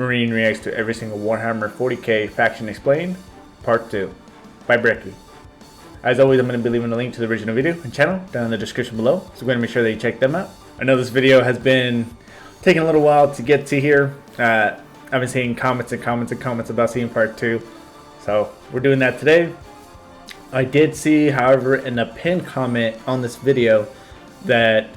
Marine reacts to every single Warhammer 40K faction explained, part 2, by Bricky. As always, I'm going to be leaving a link to the original video and channel down in the description below, so go ahead and make sure that you check them out. I know this video has been taking a little while to get to here. I've been seeing comments about seeing part 2, so we're doing that today. I did see, however, in a pinned comment on this video that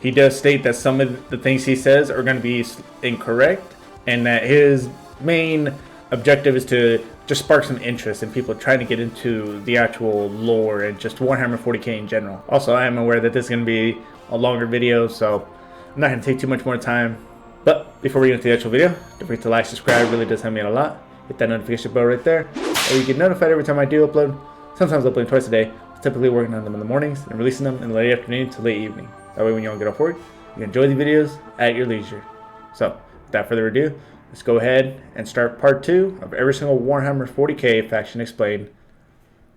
he does state that some of the things he says are going to be incorrect, and that his main objective is to just spark some interest in people trying to get into the actual lore and just Warhammer 40K in general. Also, I am aware that this is going to be a longer video, so I'm not going to take too much more time. But before we get into the actual video, don't forget to like, subscribe, it really does help me out a lot. Hit that notification bell right there, so you get notified every time I do upload. Sometimes I upload twice a day, typically working on them in the mornings and releasing them in the late afternoon to late evening. That way when you don't get off work, you can enjoy the videos at your leisure. So, without further ado, let's go ahead and start part 2 of every single Warhammer 40K faction explained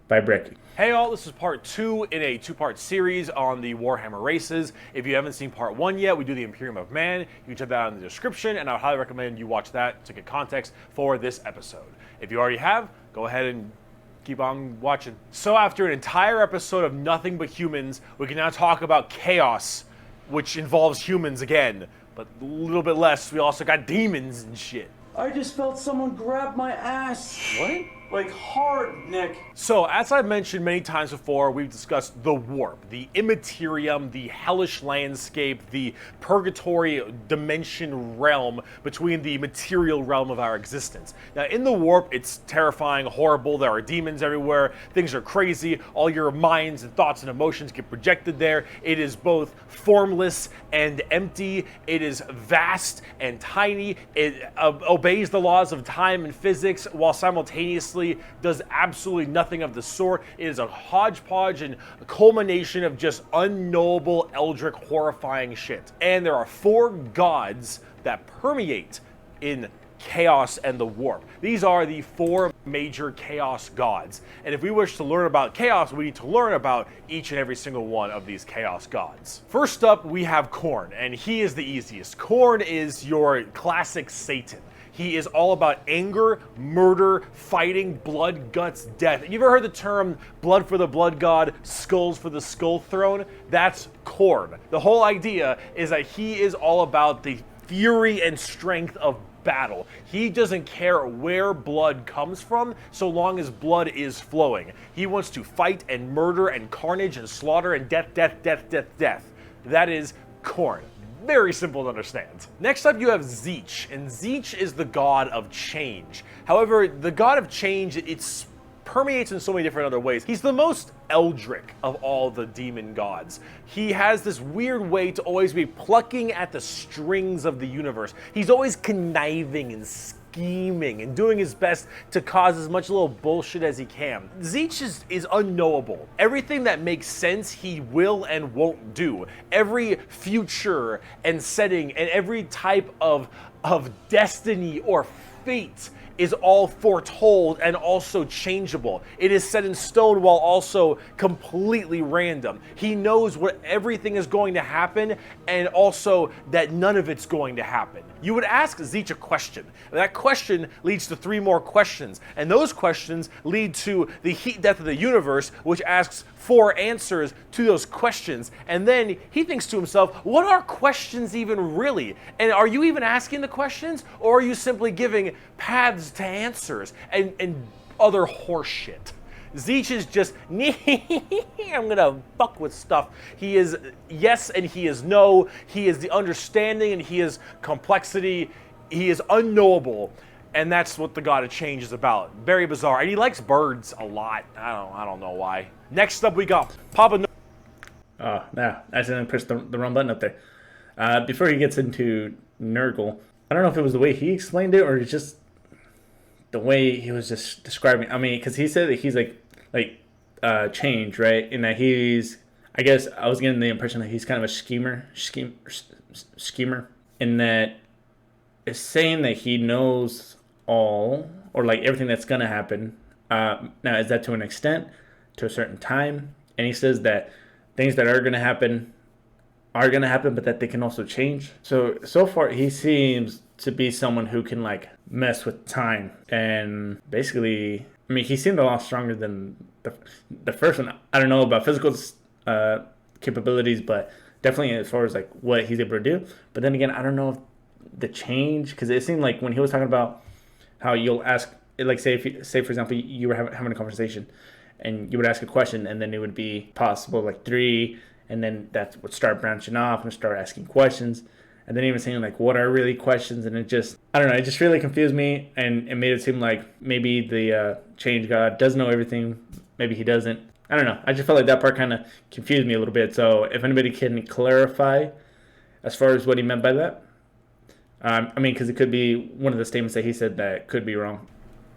by Bricky. Hey all, this is part 2 in a 2-part series on the Warhammer races. If you haven't seen part 1 yet, we do the Imperium of Man. You can check that out in the description, and I would highly recommend you watch that to get context for this episode. If you already have, go ahead and keep on watching. So after an entire episode of nothing but humans, we can now talk about chaos, which involves humans again, but a little bit less. We also got demons and shit. I just felt someone grab my ass. What? Like hard, Nick. So, as I've mentioned many times before, we've discussed the warp, the immaterium, the hellish landscape, the purgatory dimension realm between the material realm of our existence. Now, in the warp, it's terrifying, horrible, there are demons everywhere, things are crazy, all your minds and thoughts and emotions get projected there. It is both formless and empty, it is vast and tiny, it obeys the laws of time and physics while simultaneously does absolutely nothing of the sort. It is a hodgepodge and a culmination of just unknowable, eldritch, horrifying shit. And there are 4 gods that permeate in chaos and the warp. These are the 4 major chaos gods. And if we wish to learn about chaos, we need to learn about each and every single one of these chaos gods. First up, we have Khorne, and he is the easiest. Khorne is your classic Satan. He is all about anger, murder, fighting, blood, guts, death. You ever heard the term blood for the blood god, skulls for the skull throne? That's Khorne. The whole idea is that he is all about the fury and strength of battle. He doesn't care where blood comes from so long as blood is flowing. He wants to fight and murder and carnage and slaughter and death, death, death, death, death. That is Khorne. Very simple to understand. Next up you have Tzeentch, and Tzeentch is the god of change. However, the god of change, it permeates in so many different other ways. He's the most eldritch of all the demon gods. He has this weird way to always be plucking at the strings of the universe. He's always conniving and scheming and doing his best to cause as much little bullshit as he can. Tzeentch is unknowable. Everything that makes sense, he will and won't do. Every future and setting and every type of destiny or fate is all foretold and also changeable. It is set in stone while also completely random. He knows what everything is going to happen and also that none of it's going to happen. You would ask Tzeentch a question. That question leads to 3 more questions, and those questions lead to the heat death of the universe, which asks 4 answers to those questions. And then he thinks to himself, what are questions even really? And are you even asking the questions, or are you simply giving paths to answers and other horse shit? Tzeentch is just, I'm gonna fuck with stuff. He is yes and he is no. He is the understanding and he is complexity. He is unknowable. And that's what the God of Change is about. Very bizarre. And he likes birds a lot. I don't know why. Next up we got Papa. Oh, no. I accidentally pushed the wrong button up there. Before he gets into Nurgle, I don't know if it was the way he explained it or just the way he was just describing. I mean, because he said that he's like change, right? And that he's, I guess I was getting the impression that he's kind of a schemer, and that it's saying that he knows all or like everything that's gonna happen. Now, is that to an extent, to a certain time? And he says that things that are gonna happen, but that they can also change. So far he seems to be someone who can like mess with time. And basically, I mean, he seemed a lot stronger than the first one. I don't know about physical capabilities, but definitely as far as like what he's able to do. But then again, I don't know if the change, because it seemed like when he was talking about how you'll ask, like say for example you were having a conversation and you would ask a question, and then it would be possible like 3, and then that would start branching off and start asking questions, and then even saying like what are really questions, and it just, I don't know, it just really confused me, and it made it seem like maybe the change god does know everything, maybe he doesn't. I don't know, I just felt like that part kind of confused me a little bit. So if anybody can clarify as far as what he meant by that. I mean, because it could be one of the statements that he said that could be wrong.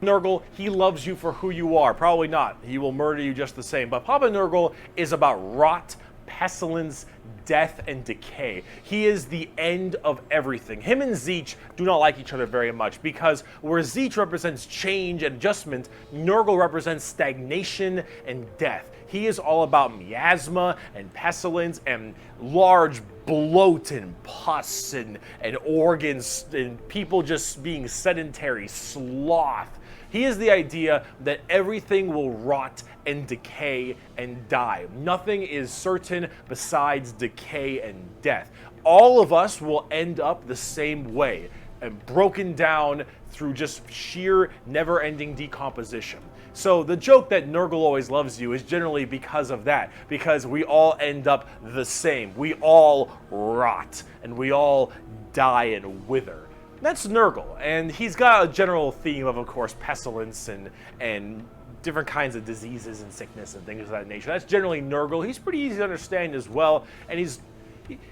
Nurgle, he loves you for who you are. Probably not. He will murder you just the same. But Papa Nurgle is about rot, pestilence, death, and decay. He is the end of everything. Him and Tzeentch do not like each other very much, because where Tzeentch represents change and adjustment, Nurgle represents stagnation and death. He is all about miasma and pestilence and large bloat and pus and organs and people just being sedentary, sloth. He is the idea that everything will rot and decay and die. Nothing is certain besides decay and death. All of us will end up the same way, and broken down through just sheer never-ending decomposition. So the joke that Nurgle always loves you is generally because of that, because we all end up the same. We all rot, and we all die and wither. That's Nurgle, and he's got a general theme of course, pestilence and different kinds of diseases and sickness and things of that nature. That's generally Nurgle. He's pretty easy to understand as well, and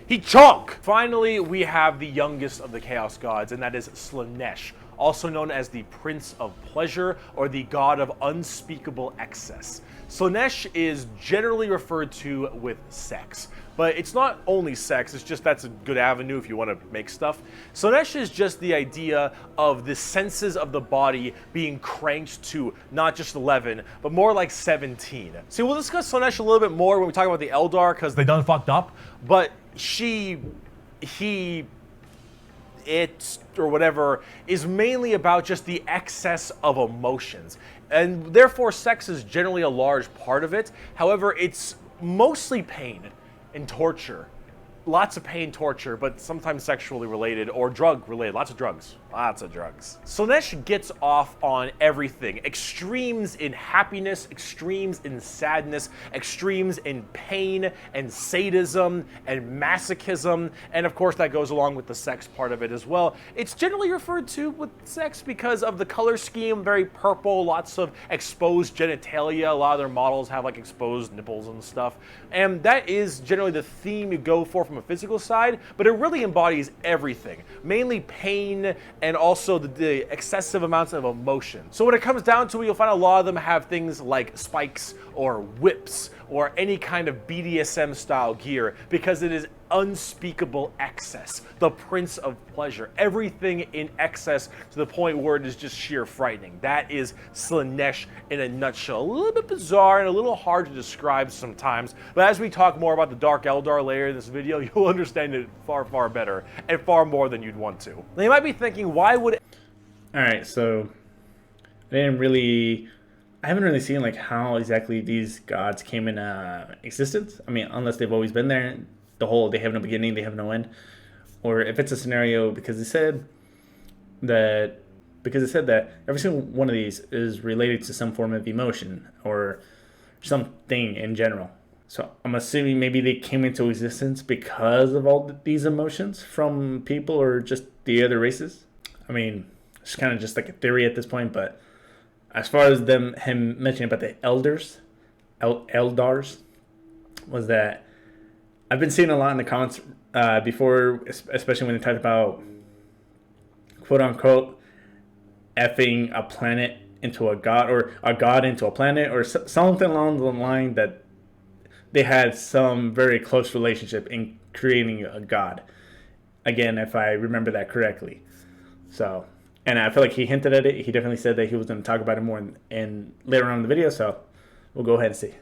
he chunk! Finally, we have the youngest of the Chaos Gods, and that is Slaanesh, also known as the Prince of Pleasure or the God of Unspeakable Excess. Slaanesh is generally referred to with sex, but it's not only sex, it's just that's a good avenue if you want to make stuff. Slaanesh is just the idea of the senses of the body being cranked to not just 11, but more like 17. See, we'll discuss Slaanesh a little bit more when we talk about the Eldar, because they done fucked up, but it, or whatever, is mainly about just the excess of emotions. And therefore, sex is generally a large part of it. However, it's mostly pain and torture. Lots of pain, torture, but sometimes sexually related or drug related. Lots of drugs. Lots of drugs. Slaanesh gets off on everything. Extremes in happiness, extremes in sadness, extremes in pain and sadism and masochism. And of course that goes along with the sex part of it as well. It's generally referred to with sex because of the color scheme, very purple, lots of exposed genitalia. A lot of their models have like exposed nipples and stuff. And that is generally the theme you go for from a physical side, but it really embodies everything, mainly pain and also the excessive amounts of emotion. So when it comes down to it, you'll find a lot of them have things like spikes or whips or any kind of BDSM style gear, because it is unspeakable excess, the Prince of Pleasure, everything in excess to the point where it is just sheer frightening. That is Slaanesh in a nutshell. A little bit bizarre and a little hard to describe sometimes, but as we talk more about the Dark Eldar layer in this video, you'll understand it far, far better and far more than you'd want to. Now you might be thinking, why would... Alright, so I haven't really seen like how exactly these gods came in existence. I mean, unless they've always been there, they have no beginning, they have no end. Or if it's a scenario because it said that every single one of these is related to some form of emotion or something in general. So I'm assuming maybe they came into existence because of all these emotions from people or just the other races. I mean, it's kind of just like a theory at this point, but as far as him mentioning about the Eldars, was that I've been seeing a lot in the comments before, especially when they talked about quote unquote effing a planet into a god, or a god into a planet, or something along the line that they had some very close relationship in creating a god. Again, if I remember that correctly. So, and I feel like he hinted at it. He definitely said that he was going to talk about it more in later on in the video. So we'll go ahead and see.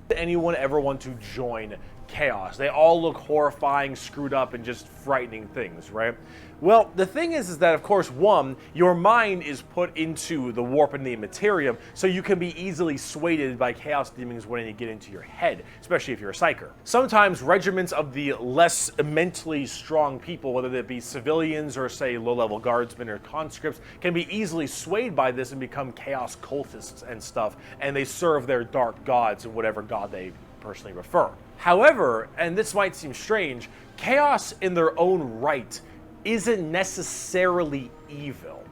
Did anyone ever want to join chaos. They all look horrifying, screwed up, and just frightening things, right? Well, the thing is that, of course, one, your mind is put into the warp and the immaterium, so you can be easily swayed by chaos demons when they get into your head, especially if you're a psyker. Sometimes regiments of the less mentally strong people, whether they be civilians or, say, low-level guardsmen or conscripts, can be easily swayed by this and become chaos cultists and stuff, and they serve their dark gods and whatever god they personally prefer. However, and this might seem strange, chaos in their own right isn't necessarily evil.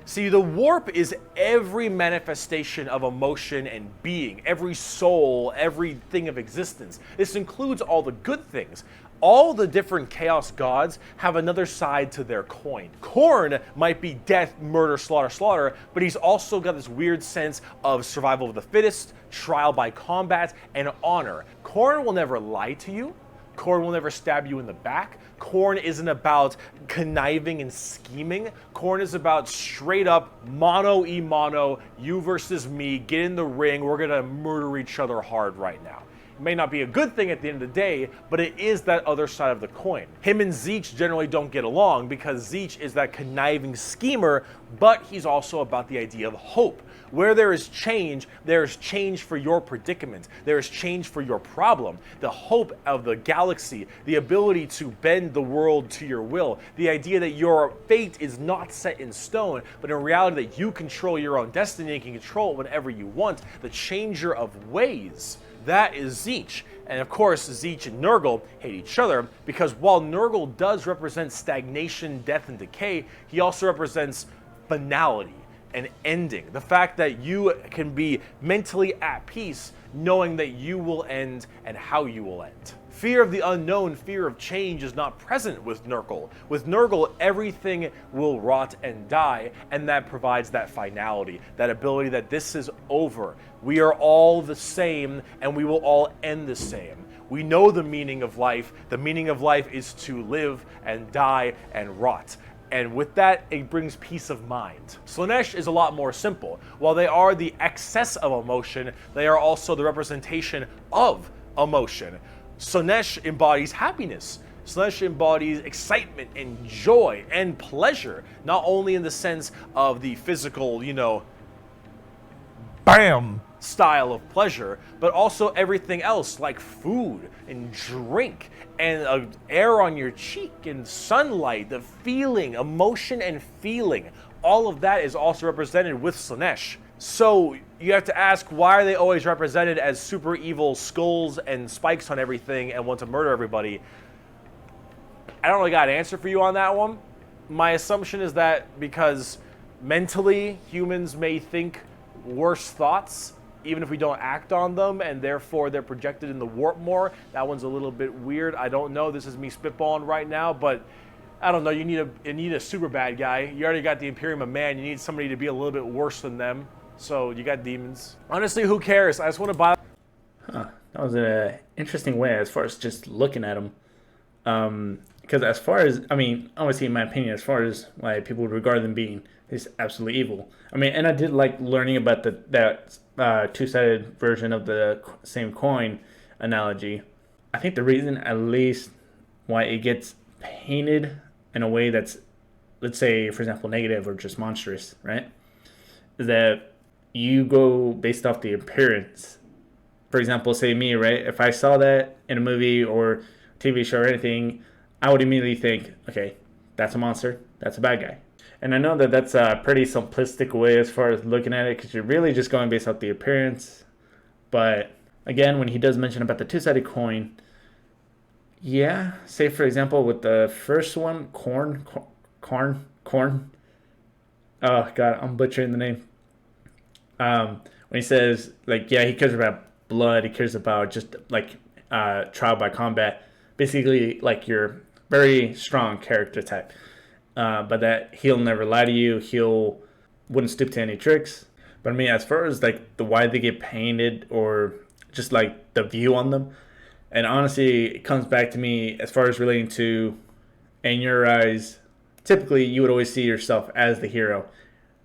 See, the warp is every manifestation of emotion and being, every soul, everything of existence. This includes all the good things. All the different chaos gods have another side to their coin. Khorne might be death, murder, slaughter, slaughter, but he's also got this weird sense of survival of the fittest, trial by combat, and honor. Khorne will never lie to you. Khorne will never stab you in the back. Khorne isn't about conniving and scheming. Khorne is about straight up mano-y-mano, you versus me, get in the ring, we're gonna murder each other hard right now. It may not be a good thing at the end of the day, but it is that other side of the coin. Him and Tzeentch generally don't get along because Tzeentch is that conniving schemer, but he's also about the idea of hope. Where there is change for your predicament. There is change for your problem. The hope of the galaxy, the ability to bend the world to your will, the idea that your fate is not set in stone, but in reality that you control your own destiny and can control it whenever you want, the changer of ways. That is Tzeentch. And of course, Tzeentch and Nurgle hate each other because while Nurgle does represent stagnation, death, and decay, he also represents finality. An ending. The fact that you can be mentally at peace knowing that you will end and how you will end. Fear of the unknown, fear of change is not present with Nurgle. With Nurgle, everything will rot and die, and that provides that finality, that ability that this is over. We are all the same, and we will all end the same. We know the meaning of life. The meaning of life is to live and die and rot. And with that, it brings peace of mind. Slaanesh is a lot more simple. While they are the excess of emotion, they are also the representation of emotion. Slaanesh embodies happiness. Slaanesh embodies excitement and joy and pleasure, not only in the sense of the physical, BAM! Style of pleasure, but also everything else like food and drink and air on your cheek and sunlight, the feeling, emotion and feeling. All of that is also represented with Slaanesh. So you have to ask, why are they always represented as super evil skulls and spikes on everything and want to murder everybody? I don't really got an answer for you on that one. My assumption is that because mentally humans may think worse thoughts even if we don't act on them, and therefore they're projected in the warp more. That one's a little bit weird. I don't know. This is me spitballing right now, but I don't know. You need a super bad guy. You already got the Imperium of Man. You need somebody to be a little bit worse than them. So you got demons. Honestly, who cares? I just want to buy. That was an interesting way as far as just looking at them. Because as far as, obviously in my opinion, as far as why people would regard them being is absolutely evil. And I did like learning about that two-sided version of the same coin analogy. I think the reason, at least, why it gets painted in a way that's, let's say, for example, negative or just monstrous, right? Is that you go based off the appearance. For example, say me, right? If I saw that in a movie or TV show or anything, I would immediately think, okay, that's a monster, that's a bad guy. And I know that that's a pretty simplistic way as far as looking at it, because you're really just going based off the appearance. But again, when he does mention about the two-sided coin, yeah, say for example with the first one, Khorne. Oh God, I'm butchering the name. When he says he cares about blood, he cares about just trial by combat, basically like your very strong character type. But that he'll never lie to you, wouldn't stoop to any tricks. But as far as the why they get painted or just the view on them, and honestly, it comes back to me as far as relating to, in your eyes, typically you would always see yourself as the hero,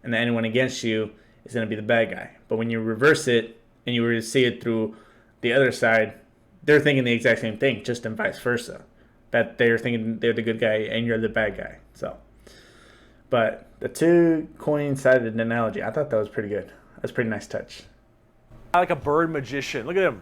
and that anyone against you is going to be the bad guy. But when you reverse it and you were to see it through the other side, they're thinking the exact same thing, just in vice versa. That they're thinking they're the good guy and you're the bad guy. So, but the two coin-sided analogy, I thought that was pretty good. That's a pretty nice touch. I like a bird magician. Look at him.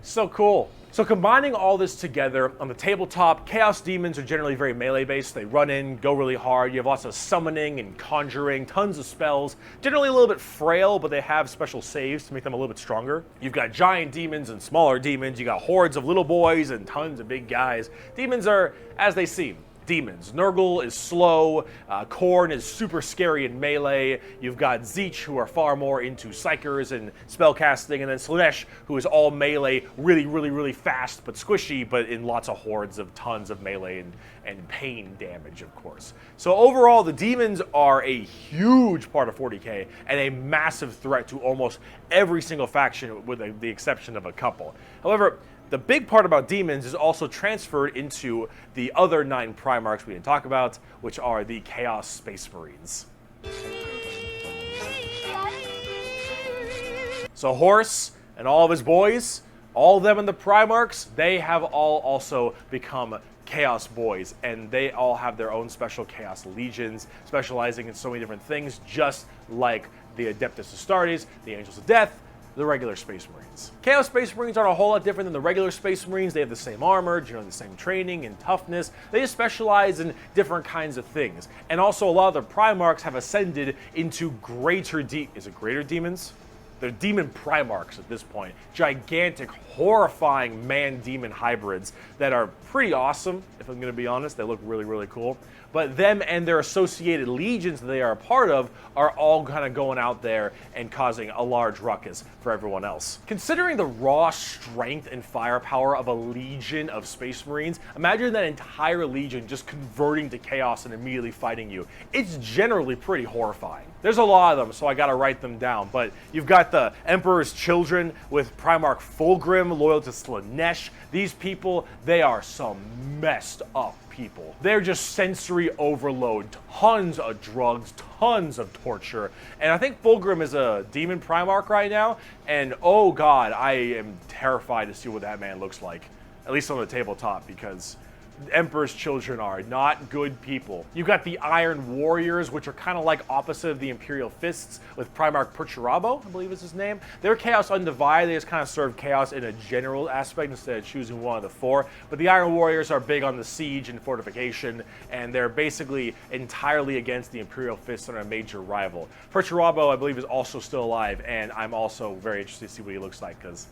So cool. So combining all this together on the tabletop, Chaos Demons are generally very melee based. They run in, go really hard. You have lots of summoning and conjuring, tons of spells. Generally a little bit frail, but they have special saves to make them a little bit stronger. You've got giant demons and smaller demons. You got hordes of little boys and tons of big guys. Demons are as they seem. Demons. Nurgle is slow, Khorne is super scary in melee, you've got Tzeentch who are far more into psychers and spellcasting, and then Slaanesh who is all melee, really fast but squishy, but in lots of hordes of tons of melee and pain damage, of course. So overall, the demons are a huge part of 40k and a massive threat to almost every single faction with the exception of a couple. However, the big part about demons is also transferred into the other 9 Primarchs we didn't talk about, which are the Chaos Space Marines. So Horse and all of his boys, all of them in the Primarchs, they have all also become Chaos Boys, and they all have their own special Chaos Legions, specializing in so many different things, just like the Adeptus Astartes, the Angels of Death, the regular Space Marines. Chaos Space Marines aren't a whole lot different than the regular Space Marines. They have the same armor, generally the same training and toughness. They just specialize in different kinds of things. And also a lot of the Primarchs have ascended into greater demons? They're demon Primarchs at this point. Gigantic, horrifying man-demon hybrids that are pretty awesome, if I'm gonna be honest. They look really cool. But them and their associated legions that they are a part of are all kind of going out there and causing a large ruckus for everyone else. Considering the raw strength and firepower of a legion of Space Marines, imagine that entire legion just converting to chaos and immediately fighting you. It's generally pretty horrifying. There's a lot of them, so I gotta write them down, but you've got the Emperor's Children with Primarch Fulgrim, loyal to Slaanesh. These people, they are some messed up people. They're just sensory overload, tons of drugs, tons of torture, and I think Fulgrim is a demon Primarch right now, and oh god, I am terrified to see what that man looks like, at least on the tabletop, because Emperor's Children are not good people. You've got the Iron Warriors, which are kind of like opposite of the Imperial Fists, with Primarch Perturabo, I believe is his name. They're Chaos Undivided. They just kind of serve chaos in a general aspect instead of choosing one of the 4. But the Iron Warriors are big on the siege and fortification, and they're basically entirely against the Imperial Fists and a major rival. Perturabo, I believe, is also still alive, and I'm also very interested to see what he looks like, because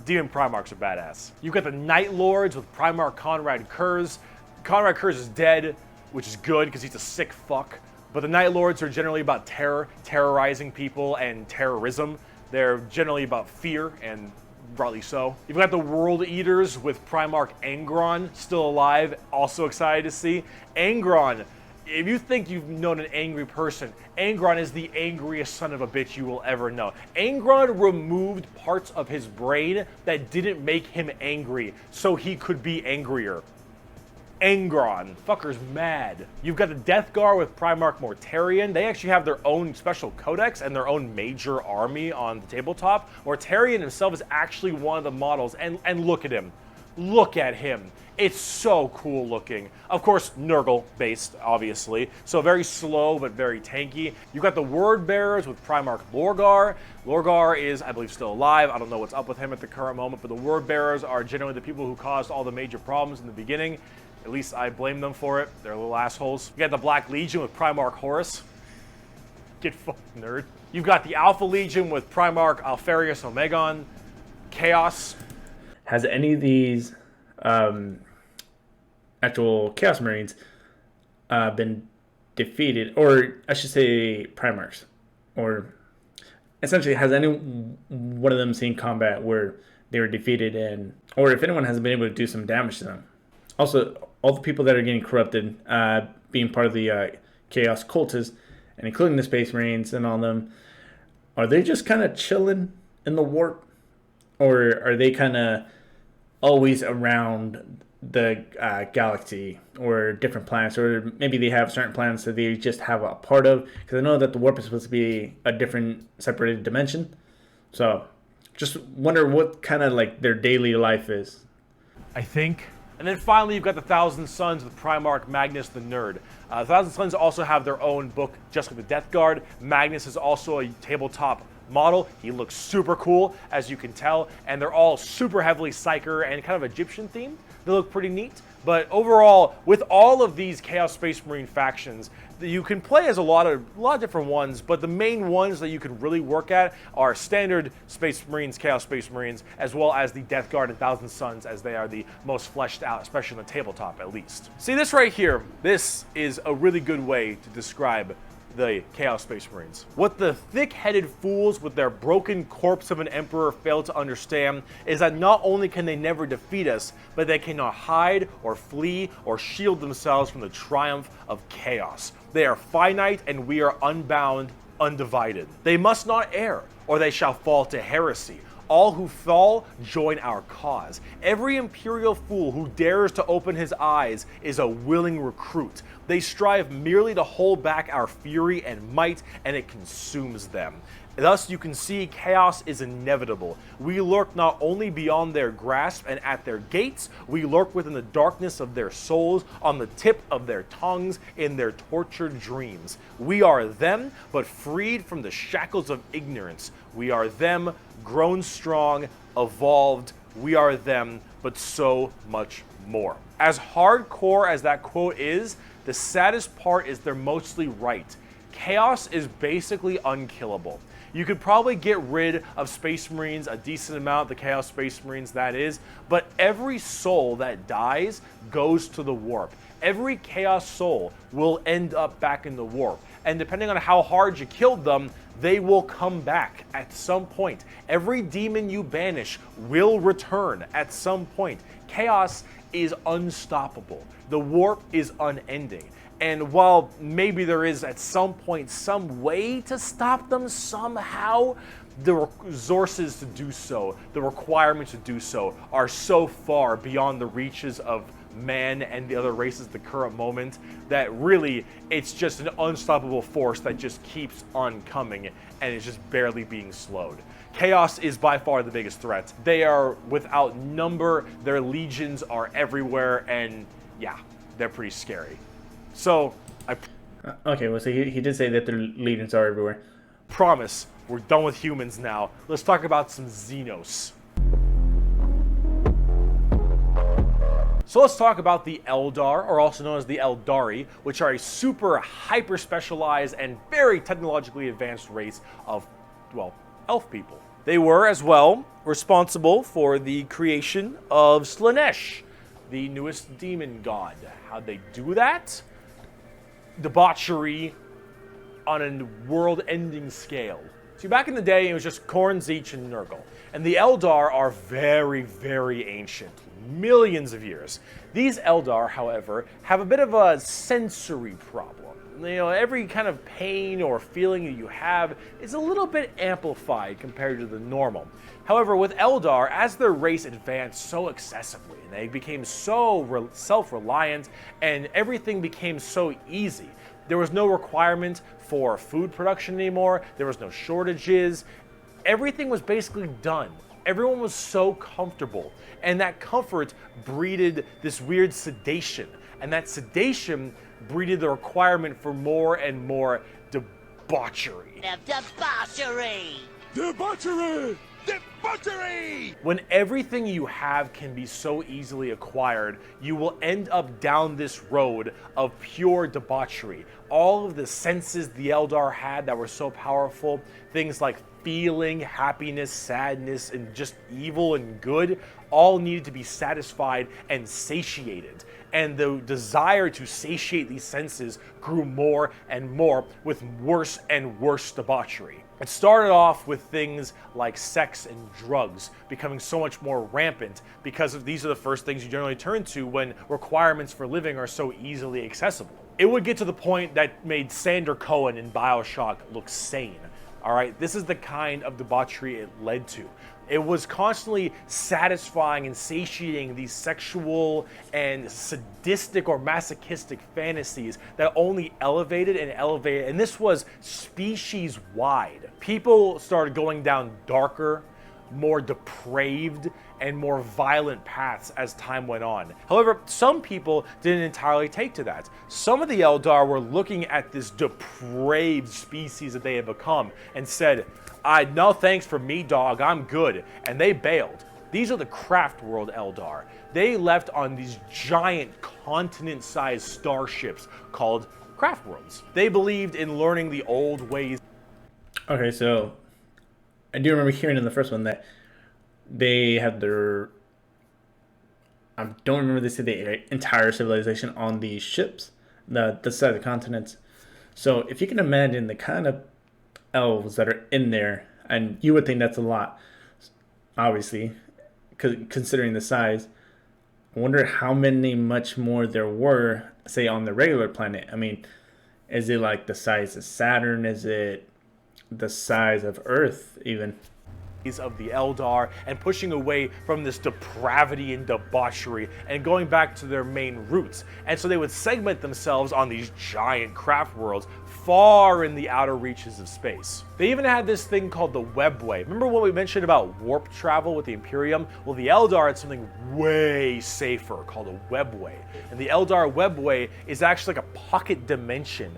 Demon Primarchs are badass. You've got the Night Lords with Primarch Conrad Kurz. Conrad Kurz is dead, which is good because he's a sick fuck. But the Night Lords are generally about terror, terrorizing people, and terrorism. They're generally about fear, and rightly so. You've got the World Eaters with Primarch Angron, still alive, also excited to see. Angron, if you think you've known an angry person, Angron is the angriest son of a bitch you will ever know. Angron removed parts of his brain that didn't make him angry, so he could be angrier. Angron, fucker's mad. You've got the Death Guard with Primarch Mortarion. They actually have their own special codex and their own major army on the tabletop. Mortarion himself is actually one of the models, and look at him. Look at him. It's so cool looking. Of course, Nurgle based, obviously. So very slow, but very tanky. You've got the Word Bearers with Primarch Lorgar. Lorgar is, I believe, still alive. I don't know what's up with him at the current moment, but the Word Bearers are generally the people who caused all the major problems in the beginning. At least I blame them for it. They're little assholes. You got the Black Legion with Primarch Horus. Get fucked, nerd. You've got the Alpha Legion with Primarch Alfarius Omegon. Chaos. Has any of these actual Chaos Marines been defeated, or I should say Primarchs, or essentially has any one of them seen combat where they were defeated, and or if anyone has been able to do some damage to them? Also, all the people that are getting corrupted, being part of the Chaos Cultists, and including the Space Marines and all them, are they just kind of chilling in the warp, or are they kind of always around the galaxy or different planets, or maybe they have certain planets that they just have a part of? Because I know that the warp is supposed to be a different separated dimension, so just wonder what kind of like their daily life is I think. And then finally, you've got the Thousand Sons with Primarch Magnus the Nerd. Thousand Sons also have their own book just with the Death Guard. Magnus is also a tabletop model. He looks super cool, as you can tell, and they're all super heavily Psyker and kind of Egyptian themed. They look pretty neat. But overall, with all of these Chaos Space Marine factions, you can play as a lot of different ones, but the main ones that you can really work at are standard Space Marines, Chaos Space Marines, as well as the Death Guard and Thousand Sons, as they are the most fleshed out, especially on the tabletop at least. See this right here, this is a really good way to describe the Chaos Space Marines. What the thick-headed fools with their broken corpse of an emperor fail to understand is that not only can they never defeat us, but they cannot hide or flee or shield themselves from the triumph of chaos. They are finite and we are unbound, undivided. They must not err, or they shall fall to heresy. All who fall join our cause. Every imperial fool who dares to open his eyes is a willing recruit. They strive merely to hold back our fury and might, and it consumes them. Thus, you can see chaos is inevitable. We lurk not only beyond their grasp and at their gates, we lurk within the darkness of their souls, on the tip of their tongues, in their tortured dreams. We are them, but freed from the shackles of ignorance. We are them, grown strong, evolved. We are them, but so much more. As hardcore as that quote is, the saddest part is they're mostly right. Chaos is basically unkillable. You could probably get rid of Space Marines a decent amount, the Chaos Space Marines that is, but every soul that dies goes to the warp. Every Chaos soul will end up back in the warp. And depending on how hard you killed them, they will come back at some point. Every demon you banish will return at some point. Chaos is unstoppable. The warp is unending. And while maybe there is at some point some way to stop them somehow, the resources to do so, the requirements to do so, are so far beyond the reaches of man and the other races at the current moment that really it's just an unstoppable force that just keeps on coming and is just barely being slowed. Chaos is by far the biggest threat. They are without number, their legions are everywhere, and yeah, they're pretty scary. So, Okay, well, so he did say that their legions are everywhere. Promise, we're done with humans now. Let's talk about some Xenos. So let's talk about the Eldar, or also known as the Eldari, which are a super hyper-specialized and very technologically advanced race of, well, elf people. They were, as well, responsible for the creation of Slaanesh, the newest demon god. How'd they do that? Debauchery on a world-ending scale. See, back in the day, it was just Khorne, Tzeentch, and Nurgle. And the Eldar are very, very ancient. Millions of years. These Eldar, however, have a bit of a sensory problem. You know, every kind of pain or feeling that you have is a little bit amplified compared to the normal. However, with Eldar, as their race advanced so excessively, and they became so self-reliant, and everything became so easy, there was no requirement for food production anymore, there was no shortages, everything was basically done. Everyone was so comfortable, and that comfort breeded this weird sedation, and that sedation breeded the requirement for more and more debauchery. Debauchery! Debauchery! Debauchery! When everything you have can be so easily acquired, you will end up down this road of pure debauchery. All of the senses the Eldar had that were so powerful, things like feeling, happiness, sadness, and just evil and good, all needed to be satisfied and satiated. And the desire to satiate these senses grew more and more with worse and worse debauchery. It started off with things like sex and drugs becoming so much more rampant because these are the first things you generally turn to when requirements for living are so easily accessible. It would get to the point that made Sander Cohen in BioShock look sane. All right, this is the kind of debauchery it led to. It was constantly satisfying and satiating these sexual and sadistic or masochistic fantasies that only elevated and elevated, and this was species-wide. People started going down darker, more depraved and more violent paths as time went on. However, some people didn't entirely take to that. Some of the Eldar were looking at this depraved species that they had become and said, no thanks for me, dog, I'm good. And they bailed. These are the Craftworld Eldar. They left on these giant continent-sized starships called Craftworlds. They believed in learning the old ways. Okay, so I do remember hearing in the first one that they had their... I don't remember they said the entire civilization on these ships, the side of the continents. So if you can imagine the kind of elves that are in there, and you would think that's a lot, obviously, considering the size. I wonder how many much more there were, say, on the regular planet. I mean, is it like the size of Saturn? Is it the size of Earth, even? Of the Eldar, and pushing away from this depravity and debauchery and going back to their main roots. And so they would segment themselves on these giant craft worlds far in the outer reaches of space. They even had this thing called the Webway. Remember what we mentioned about warp travel with the Imperium? Well, the Eldar had something way safer called a Webway. And the Eldar Webway is actually like a pocket dimension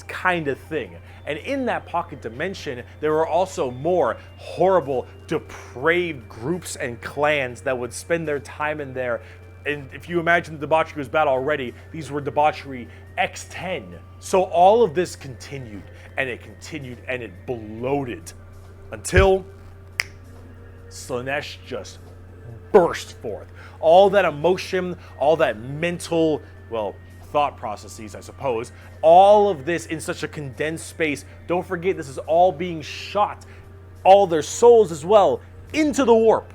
kind of thing. And in that pocket dimension, there were also more horrible, depraved groups and clans that would spend their time in there. And if you imagine the debauchery was bad already, these were debauchery X10. So all of this continued, and it bloated until Slaanesh just burst forth. All that emotion, all that mental, thought processes, I suppose, all of this in such a condensed space. Don't forget, this is all being shot, all their souls as well, into the warp.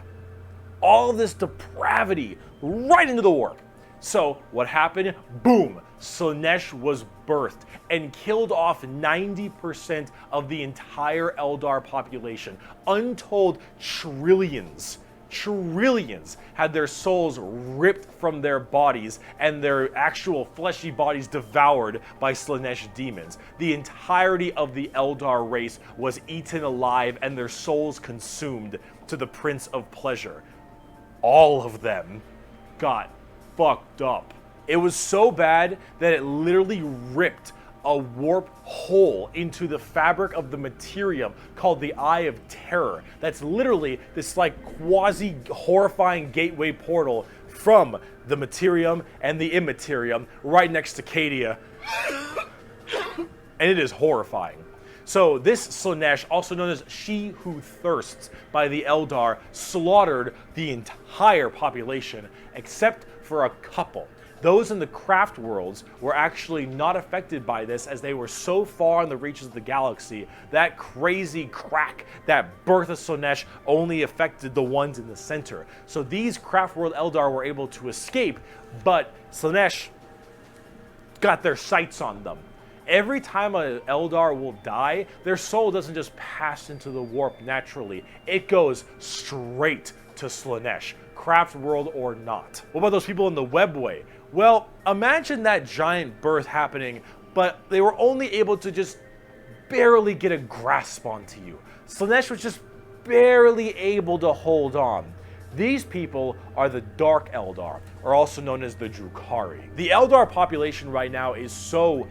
All of this depravity right into the warp. So what happened? Boom! Slaanesh was birthed and killed off 90% of the entire Eldar population. Untold trillions had their souls ripped from their bodies and their actual fleshy bodies devoured by Slaanesh demons. The entirety of the Eldar race was eaten alive and their souls consumed to the Prince of Pleasure. All of them got fucked up. It was so bad that it literally ripped a warp hole into the fabric of the materium called the Eye of Terror. That's literally this like quasi horrifying gateway portal from the materium and the immaterium right next to Cadia. And it is horrifying. So this Slaanesh, also known as She Who Thirsts by the Eldar, slaughtered the entire population except for a couple. Those in the craft worlds were actually not affected by this as they were so far in the reaches of the galaxy. That crazy crack, that birth of Slaanesh, only affected the ones in the center. So these Craftworld Eldar were able to escape, but Slaanesh got their sights on them. Every time an Eldar will die, their soul doesn't just pass into the warp naturally. It goes straight to Slaanesh, Craftworld or not. What about those people in the Webway? Well, imagine that giant birth happening, but they were only able to just barely get a grasp onto you. Slaanesh was just barely able to hold on. These people are the Dark Eldar, or also known as the Drukhari. The Eldar population right now is so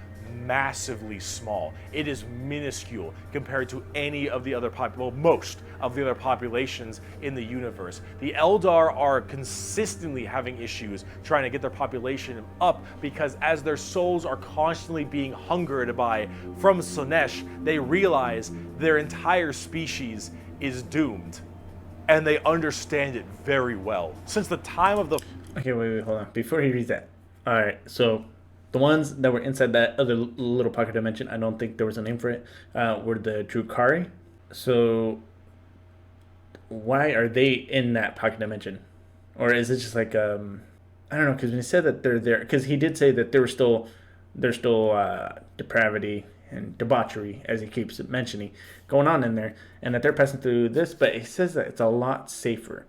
massively small. It is minuscule compared to any of the other most of the other populations in the universe. The Eldar are consistently having issues trying to get their population up because as their souls are constantly being hungered by from Slaanesh, they realize their entire species is doomed. And they understand it very well. Since the time of the... Okay, wait, hold on. Before he reads that. Alright, so the ones that were inside that other little pocket dimension, I don't think there was a name for it, were the Drukhari. So why are they in that pocket dimension? Or is it just like, I don't know, because when he said that they're there, because he did say that there's still depravity and debauchery, as he keeps mentioning, going on in there, and that they're passing through this, but he says that it's a lot safer.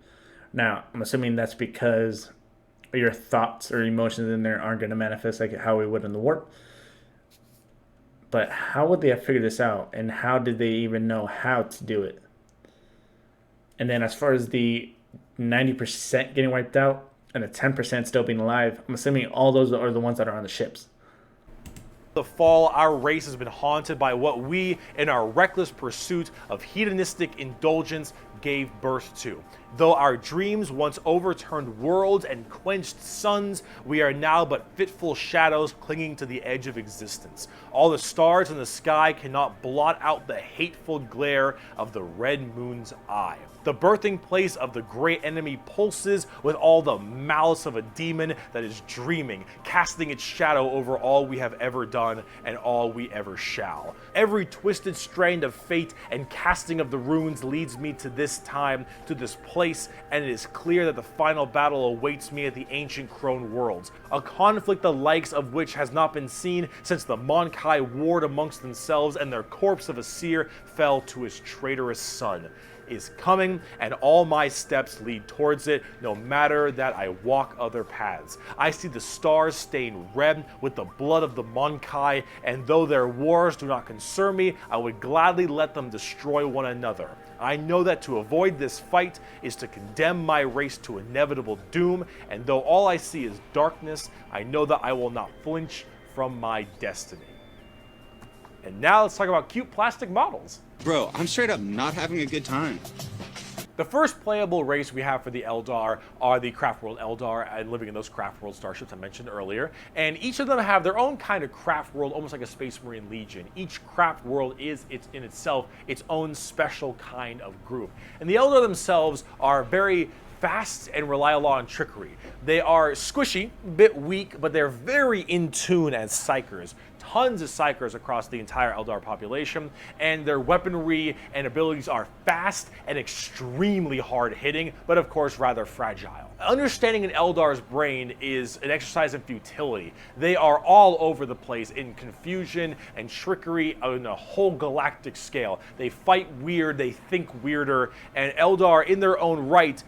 Now, I'm assuming that's because your thoughts or emotions in there aren't going to manifest like how we would in the warp. But how would they have figured this out, and how did they even know how to do it? And then as far as the 90% getting wiped out and the 10% still being alive, I'm assuming all those are the ones that are on the ships. The fall, our race has been haunted by what we, in our reckless pursuit of hedonistic indulgence, gave birth to. Though our dreams once overturned worlds and quenched suns, we are now but fitful shadows clinging to the edge of existence. All the stars in the sky cannot blot out the hateful glare of the red moon's eye. The birthing place of the great enemy pulses with all the malice of a demon that is dreaming, casting its shadow over all we have ever done and all we ever shall. Every twisted strand of fate and casting of the runes leads me to this time, to this place, and it is clear that the final battle awaits me at the ancient Khorne worlds, a conflict the likes of which has not been seen since the Mon-Kai warred amongst themselves and their corpse of a seer fell to his traitorous son. Is coming, and all my steps lead towards it, no matter that I walk other paths. I see the stars stained red with the blood of the Mon-Kai, and though their wars do not concern me, I would gladly let them destroy one another. I know that to avoid this fight is to condemn my race to inevitable doom, and though all I see is darkness, I know that I will not flinch from my destiny. And now let's talk about cute plastic models. Bro, I'm straight up not having a good time. The first playable race we have for the Eldar are the Craftworld Eldar and living in those Craftworld starships I mentioned earlier. And each of them have their own kind of craft world, almost like a Space Marine Legion. Each craft world is in itself its own special kind of group. And the Eldar themselves are very fast and rely a lot on trickery. They are squishy, a bit weak, but they're very in tune as psychers. Tons of psychers across the entire Eldar population, and their weaponry and abilities are fast and extremely hard-hitting, but of course rather fragile. Understanding an Eldar's brain is an exercise in futility. They are all over the place in confusion and trickery on a whole galactic scale. They fight weird, they think weirder, and Eldar in their own right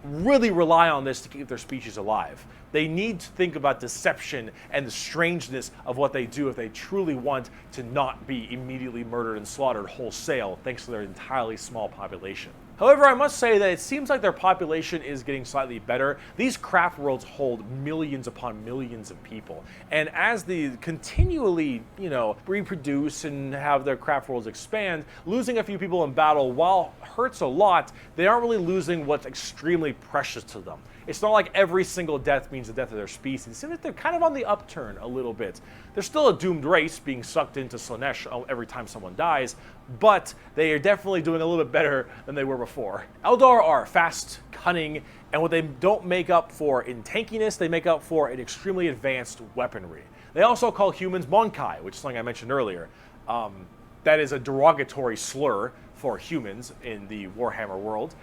really rely on this to keep their species alive. They need to think about deception and the strangeness of what they do if they truly want to not be immediately murdered and slaughtered wholesale thanks to their entirely small population. However, I must say that it seems like their population is getting slightly better. These craft worlds hold millions upon millions of people. And as they continually, reproduce and have their craft worlds expand, losing a few people in battle, while hurts a lot, they aren't really losing what's extremely precious to them. It's not like every single death means the death of their species. It seems like they're kind of on the upturn a little bit. They're still a doomed race being sucked into Slaanesh every time someone dies, but they are definitely doing a little bit better than they were before. Eldar are fast, cunning, and what they don't make up for in tankiness, they make up for in extremely advanced weaponry. They also call humans Mon-Kai, which is something I mentioned earlier. That is a derogatory slur for humans in the Warhammer world.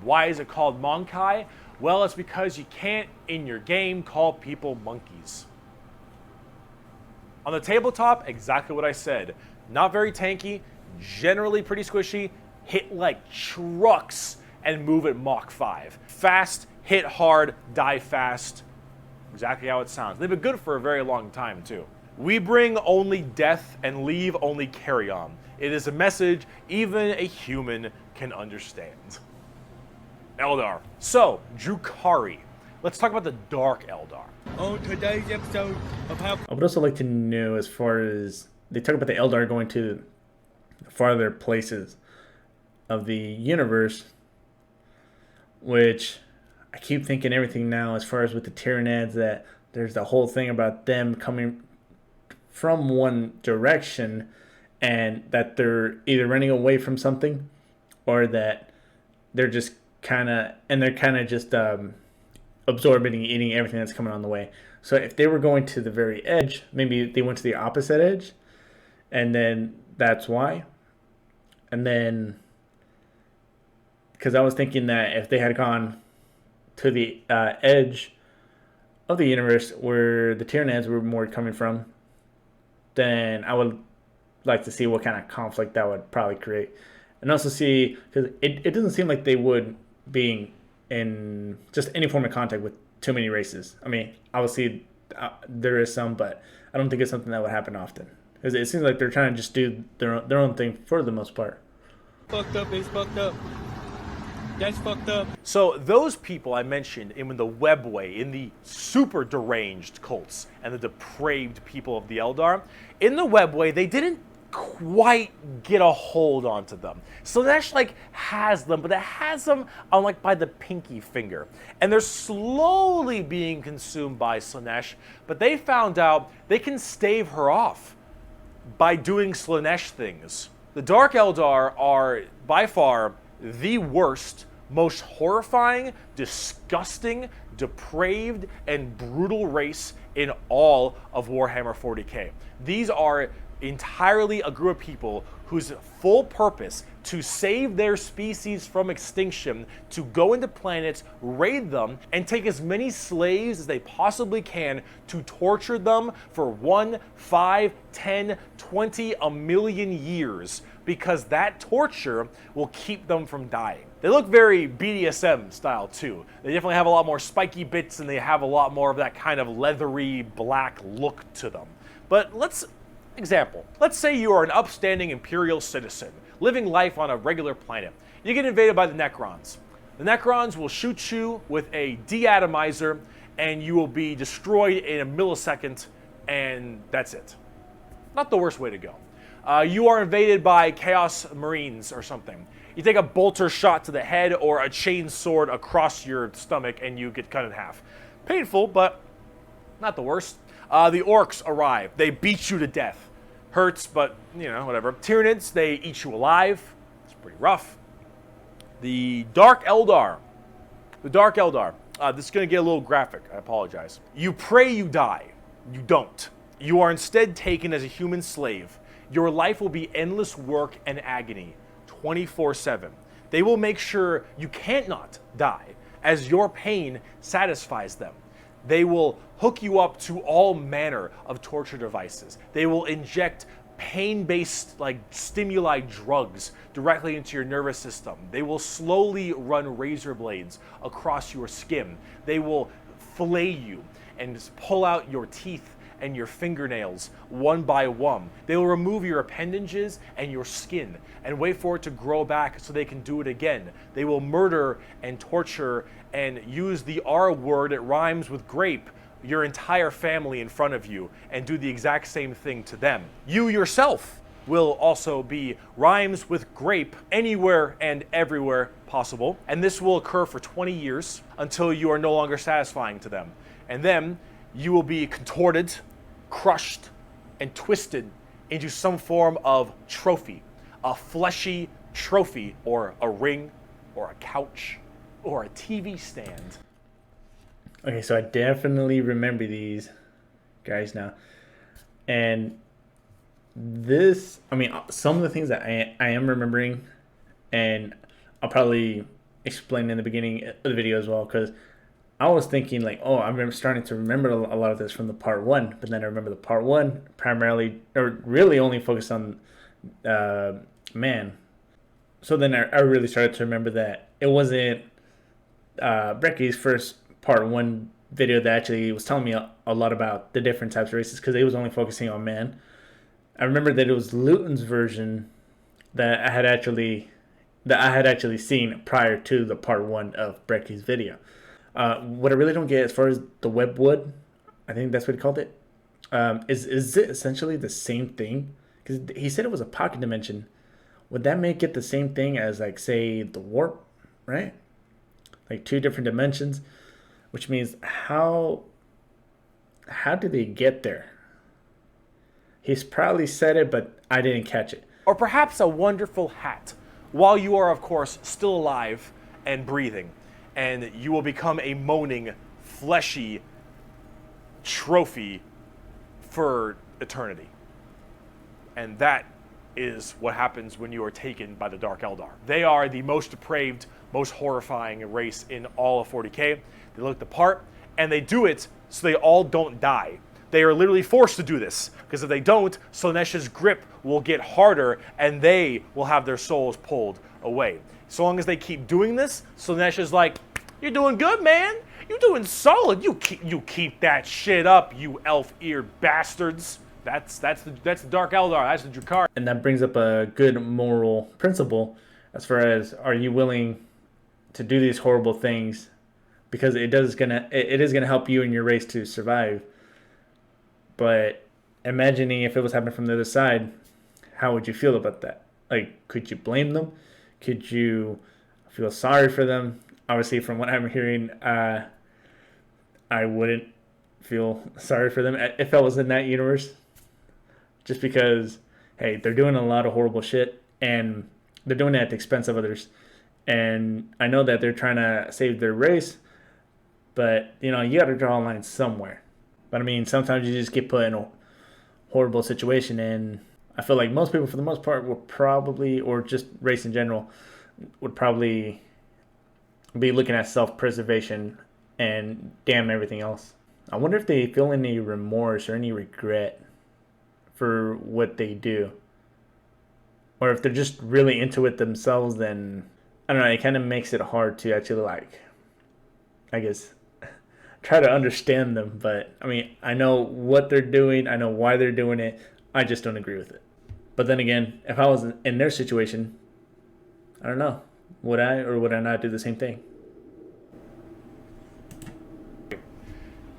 Why is it called Mon-Kai? Well, it's because you can't, in your game, call people monkeys. On the tabletop, exactly what I said. Not very tanky, generally pretty squishy, hit like trucks, and move at Mach 5. Fast, hit hard, die fast. Exactly how it sounds. They've been good for a very long time, too. We bring only death and leave only carry-on. It is a message even a human can understand. Eldar. So, Drukhari. Let's talk about the Dark Eldar. On today's episode of how I would also like to know, as far as they talk about the Eldar going to farther places of the universe, which I keep thinking everything now as far as with the Tyranids, that there's the whole thing about them coming from one direction and that they're either running away from something or that they're just kind of just absorbing and eating everything that's coming on the way. So if they were going to the very edge, maybe they went to the opposite edge, and then that's why. And then, because I was thinking that if they had gone to the edge of the universe where the Tyranids were more coming from, then I would like to see what kind of conflict that would probably create. And also see, because it doesn't seem like they would being in just any form of contact with too many races. I mean, obviously there is some, but I don't think it's something that would happen often. Because it seems like they're trying to just do their own thing for the most part. fucked up is fucked up. That's fucked up. So those people I mentioned in the webway, in the super deranged cults and the depraved people of the Eldar, in the webway, they didn't quite get a hold onto them. Slaanesh like has them, but it has them on like by the pinky finger. And they're slowly being consumed by Slaanesh, but they found out they can stave her off by doing Slaanesh things. The Dark Eldar are by far the worst, most horrifying, disgusting, depraved, and brutal race in all of Warhammer 40k. These are entirely a group of people whose full purpose to save their species from extinction, to go into planets, raid them, and take as many slaves as they possibly can to torture them for 1, 5, 10, 20, a million years, because that torture will keep them from dying. They look very BDSM style too. They definitely have a lot more spiky bits and they have a lot more of that kind of leathery black look to them. But example, let's say you are an upstanding Imperial citizen, living life on a regular planet. You get invaded by the Necrons. The Necrons will shoot you with a deatomizer and you will be destroyed in a millisecond, and that's it. Not the worst way to go. You are invaded by Chaos Marines or something. You take a bolter shot to the head or a chain sword across your stomach and you get cut in half. Painful, but not the worst. The Orks arrive. They beat you to death. Hurts, but, you know, whatever. Tyranids, they eat you alive. It's pretty rough. The Dark Eldar. This is going to get a little graphic. I apologize. You pray you die. You don't. You are instead taken as a human slave. Your life will be endless work and agony, 24/7. They will make sure you can't not die, as your pain satisfies them. They will hook you up to all manner of torture devices. They will inject pain-based like stimuli drugs directly into your nervous system. They will slowly run razor blades across your skin. They will fillet you and pull out your teeth and your fingernails one by one. They will remove your appendages and your skin and wait for it to grow back so they can do it again. They will murder and torture and use the R word, it rhymes with grape, your entire family in front of you and do the exact same thing to them. You yourself will also be rhymes with grape anywhere and everywhere possible. And this will occur for 20 years until you are no longer satisfying to them. And then you will be contorted, crushed, and twisted into some form of trophy, a fleshy trophy, or a ring, or a couch, or a TV stand. Okay, so I definitely remember these guys now. And this, I mean, some of the things that I am remembering, and I'll probably explain in the beginning of the video as well, because I was thinking like, oh, I'm starting to remember a lot of this from the part one, but then I remember the part one primarily, or really only focused on man. So then I really started to remember that it wasn't Bricky's first part one video that actually was telling me a lot about the different types of races, because it was only focusing on man. I remember that it was Luton's version that I had actually seen prior to the part one of Bricky's video. What I really don't get as far as the webwood, I think that's what he called it, is it essentially the same thing? Because he said it was a pocket dimension. Would that make it the same thing as, like, say, the warp, right? Like two different dimensions, which means how did they get there? He's probably said it, but I didn't catch it. Or perhaps a wonderful hat, while you are, of course, still alive and breathing. And you will become a moaning, fleshy trophy for eternity. And that is what happens when you are taken by the Dark Eldar. They are the most depraved, most horrifying race in all of 40k. They look the part, and they do it so they all don't die. They are literally forced to do this, because if they don't, Slaanesh's grip will get harder, and they will have their souls pulled away. So long as they keep doing this, Slaanesh is like, you're doing good, man. You're doing solid. You keep that shit up, you elf-eared bastards. That's the Dark Eldar. That's the Drakar. And that brings up a good moral principle as far as, are you willing to do these horrible things because it is gonna help you and your race to survive. But imagining if it was happening from the other side, how would you feel about that? Like, could you blame them? Could you feel sorry for them? Obviously, from what I'm hearing, I wouldn't feel sorry for them if I was in that universe. Just because, hey, they're doing a lot of horrible shit, and they're doing it at the expense of others. And I know that they're trying to save their race, but, you know, you got to draw a line somewhere. But, I mean, sometimes you just get put in a horrible situation, and I feel like most people, for the most part, will probably, or just race in general, would probably be looking at self-preservation and damn everything else. I wonder if they feel any remorse or any regret for what they do. Or if they're just really into it themselves, then, I don't know, it kind of makes it hard to actually, like, I guess, try to understand them. But, I mean, I know what they're doing. I know why they're doing it. I just don't agree with it. But then again, if I was in their situation, I don't know. Would I or would I not do the same thing?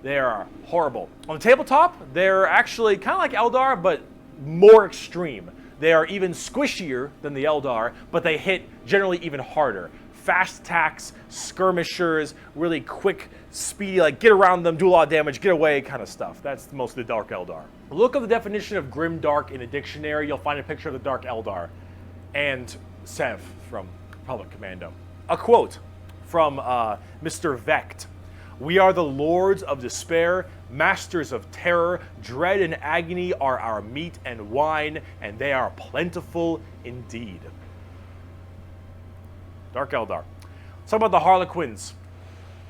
They are horrible. On the tabletop, they're actually kind of like Eldar, but more extreme. They are even squishier than the Eldar, but they hit generally even harder. Fast attacks, skirmishers, really quick, speedy, like get around them, do a lot of damage, get away kind of stuff. That's most of the Dark Eldar. Look up the definition of Grim Dark in a dictionary. You'll find a picture of the Dark Eldar. And Sev from Public Commando. A quote from Mr. Vecht. "We are the lords of despair, masters of terror. Dread and agony are our meat and wine, and they are plentiful indeed." Dark Eldar. Let's talk about the Harlequins.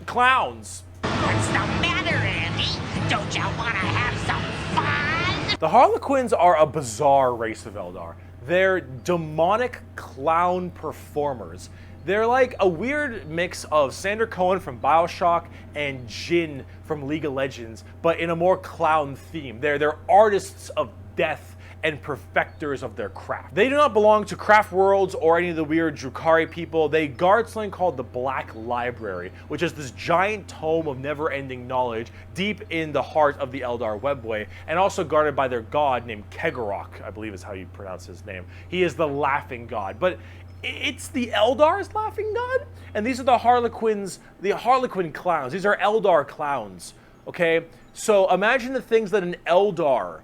Clowns. What's the matter, Andy? Don't you want to have some fun? The Harlequins are a bizarre race of Eldar. They're demonic clown performers. They're like a weird mix of Sander Cohen from BioShock and Jin from League of Legends, but in a more clown theme. They're artists of death and perfecters of their craft. They do not belong to Craftworlds or any of the weird Drukhari people. They guard something called the Black Library, which is this giant tome of never-ending knowledge deep in the heart of the Eldar webway, and also guarded by their god named Kegorok, I believe is how you pronounce his name. He is the laughing god, but it's the Eldar's laughing god, and these are the Harlequins, the Harlequin clowns. These are Eldar clowns, okay? So imagine the things that an Eldar,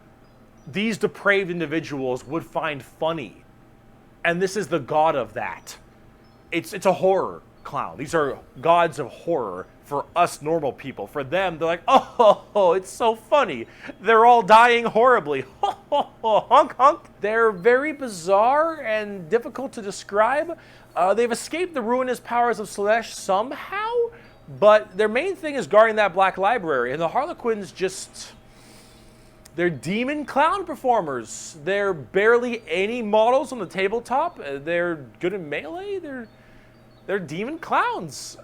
these depraved individuals, would find funny. And this is the god of that. It's a horror clown. These are gods of horror for us normal people. For them, they're like, oh, it's so funny. They're all dying horribly. Honk, honk. They're very bizarre and difficult to describe. They've escaped the ruinous powers of Slaanesh somehow, but their main thing is guarding that Black Library. And the Harlequins just... they're demon clown performers. They're barely any models on the tabletop. They're good in melee. They're demon clowns.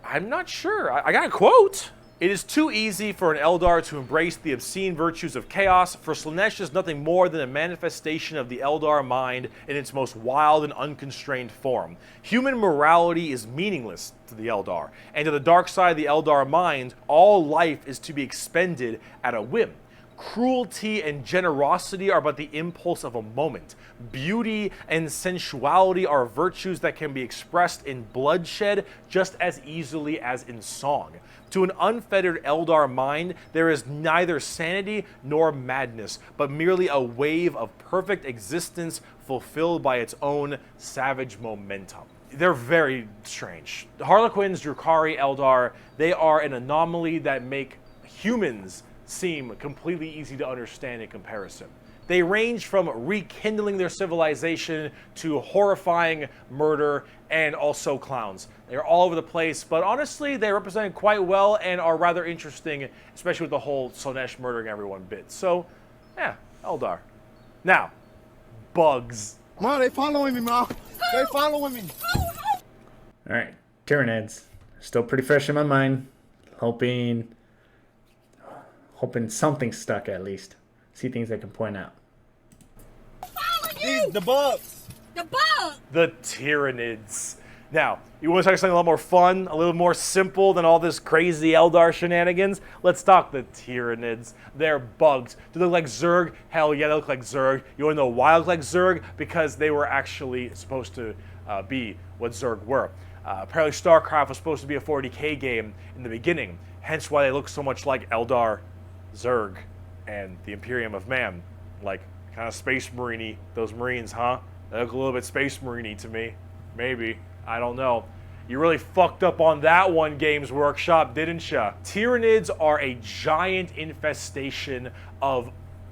I'm not sure. I got a quote. "It is too easy for an Eldar to embrace the obscene virtues of chaos, for Slaanesh is nothing more than a manifestation of the Eldar mind in its most wild and unconstrained form. Human morality is meaningless to the Eldar, and to the dark side of the Eldar mind, all life is to be expended at a whim. Cruelty and generosity are but the impulse of a moment. Beauty and sensuality are virtues that can be expressed in bloodshed just as easily as in song. To an unfettered Eldar mind, there is neither sanity nor madness, but merely a wave of perfect existence fulfilled by its own savage momentum." They're very strange. The Harlequins, Drukhari, Eldar, they are an anomaly that make humans seem completely easy to understand in comparison. They range from rekindling their civilization to horrifying murder and also clowns. They're all over the place, but honestly, they represent quite well and are rather interesting, especially with the whole Slaanesh murdering everyone bit. So, yeah, Eldar. Now, bugs. Ma, they following me, Ma. They following me. Alright, Tyranids. Still pretty fresh in my mind. Hoping something stuck at least. See things I can point out. These the bugs. The Tyranids. Now, you want to talk something a little more fun, a little more simple than all this crazy Eldar shenanigans? Let's talk the Tyranids. They're bugs. Do they look like Zerg? Hell yeah, they look like Zerg. You want to know why they look like Zerg? Because they were actually supposed to be what Zerg were. Apparently StarCraft was supposed to be a 40K game in the beginning, hence why they look so much like Eldar, Zerg, and the Imperium of Man. Like, kind of Space Marine-y, those Marines, huh? They look a little bit Space Marine-y to me. Maybe. I don't know. You really fucked up on that one, Games Workshop, didn't ya? Tyranids are a giant infestation of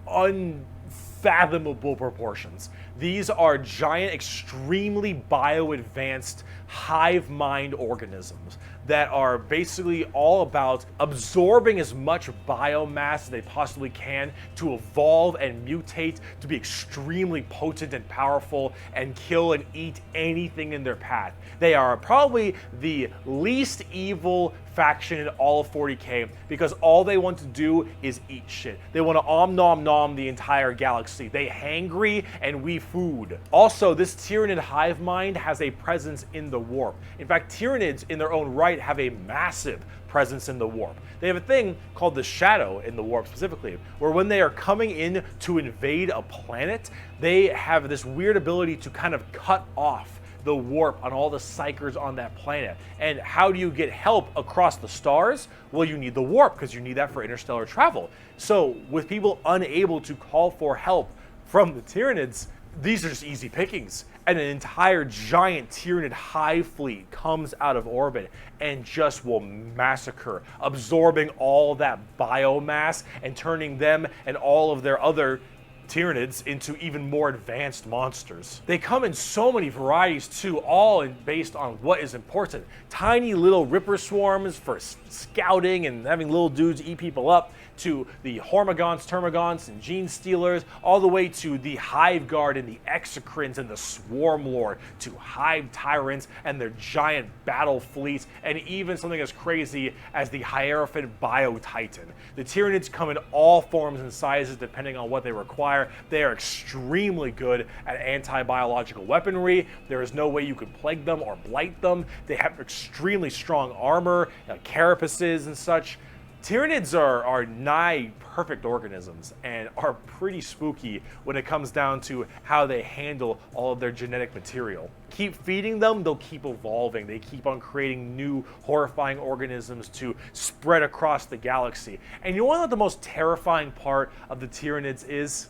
unfathomable proportions. These are giant, extremely bio-advanced hive mind organisms that are basically all about absorbing as much biomass as they possibly can to evolve and mutate to be extremely potent and powerful and kill and eat anything in their path. They are probably the least evil faction in all of 40K because all they want to do is eat shit. They want to nom nom the entire galaxy. They hangry and we food. Also, this Tyranid hive mind has a presence in the warp. In fact, Tyranids in their own right have a massive presence in the warp. They have a thing called the shadow in the warp specifically, where when they are coming in to invade a planet, they have this weird ability to kind of cut off the warp on all the psychers on that planet. And how do you get help across the stars? Well, you need the warp because you need that for interstellar travel. So with people unable to call for help from the Tyranids, these are just easy pickings. And an entire giant Tyranid hive fleet comes out of orbit and just will massacre, absorbing all that biomass and turning them and all of their other Tyranids into even more advanced monsters. They come in so many varieties too, all based on what is important. Tiny little ripper swarms for scouting and having little dudes eat people up, to the Hormigons, Termagants, and Genestealers, all the way to the Hive Guard and the Exocrines and the Swarm Lord, to Hive Tyrants and their giant battle fleets, and even something as crazy as the Hierophant Bio-Titan. The Tyranids come in all forms and sizes depending on what they require. They are extremely good at anti-biological weaponry. There is no way you could plague them or blight them. They have extremely strong armor, carapaces and such. Tyranids are nigh perfect organisms and are pretty spooky when it comes down to how they handle all of their genetic material. Keep feeding them, they'll keep evolving. They keep on creating new horrifying organisms to spread across the galaxy. And you want to know what the most terrifying part of the Tyranids is?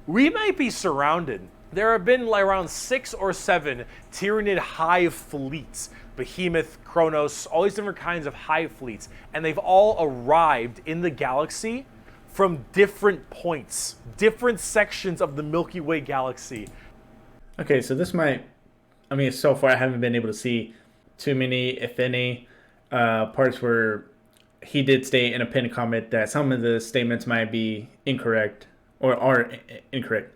We might be surrounded. There have been around 6 or 7 Tyranid hive fleets. Behemoth, Kronos, all these different kinds of hive fleets. And they've all arrived in the galaxy from different points, different sections of the Milky Way galaxy. Okay, so this might, I mean, so far I haven't been able to see too many, if any, parts where he did state in a pinned comment that some of the statements might be incorrect or are incorrect.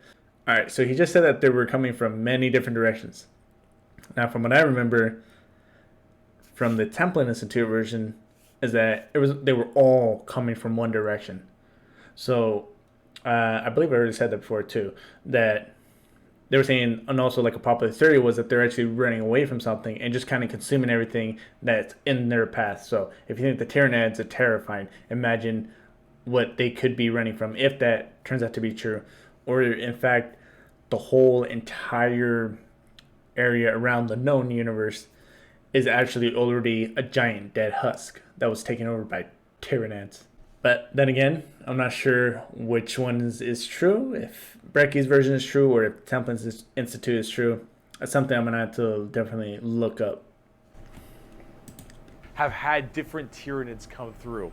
All right, so he just said that they were coming from many different directions. Now, from what I remember from the Template Institute version, is that they were all coming from one direction. So I believe I already said that before too, that they were saying, and also like a popular theory was that they're actually running away from something and just kind of consuming everything that's in their path. So if you think the Tyranids are terrifying, imagine what they could be running from if that turns out to be true. Or in fact, the whole entire area around the known universe is actually already a giant dead husk that was taken over by Tyranids. But then again, I'm not sure which one is true, if Brecky's version is true or if Template Institute is true. That's something I'm going to have to definitely look up. Have had different Tyranids come through.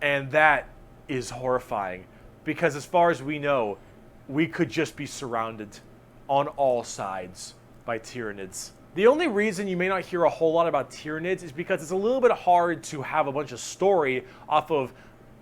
And that is horrifying. Because as far as we know, we could just be surrounded on all sides by Tyranids. The only reason you may not hear a whole lot about Tyranids is because it's a little bit hard to have a bunch of story off of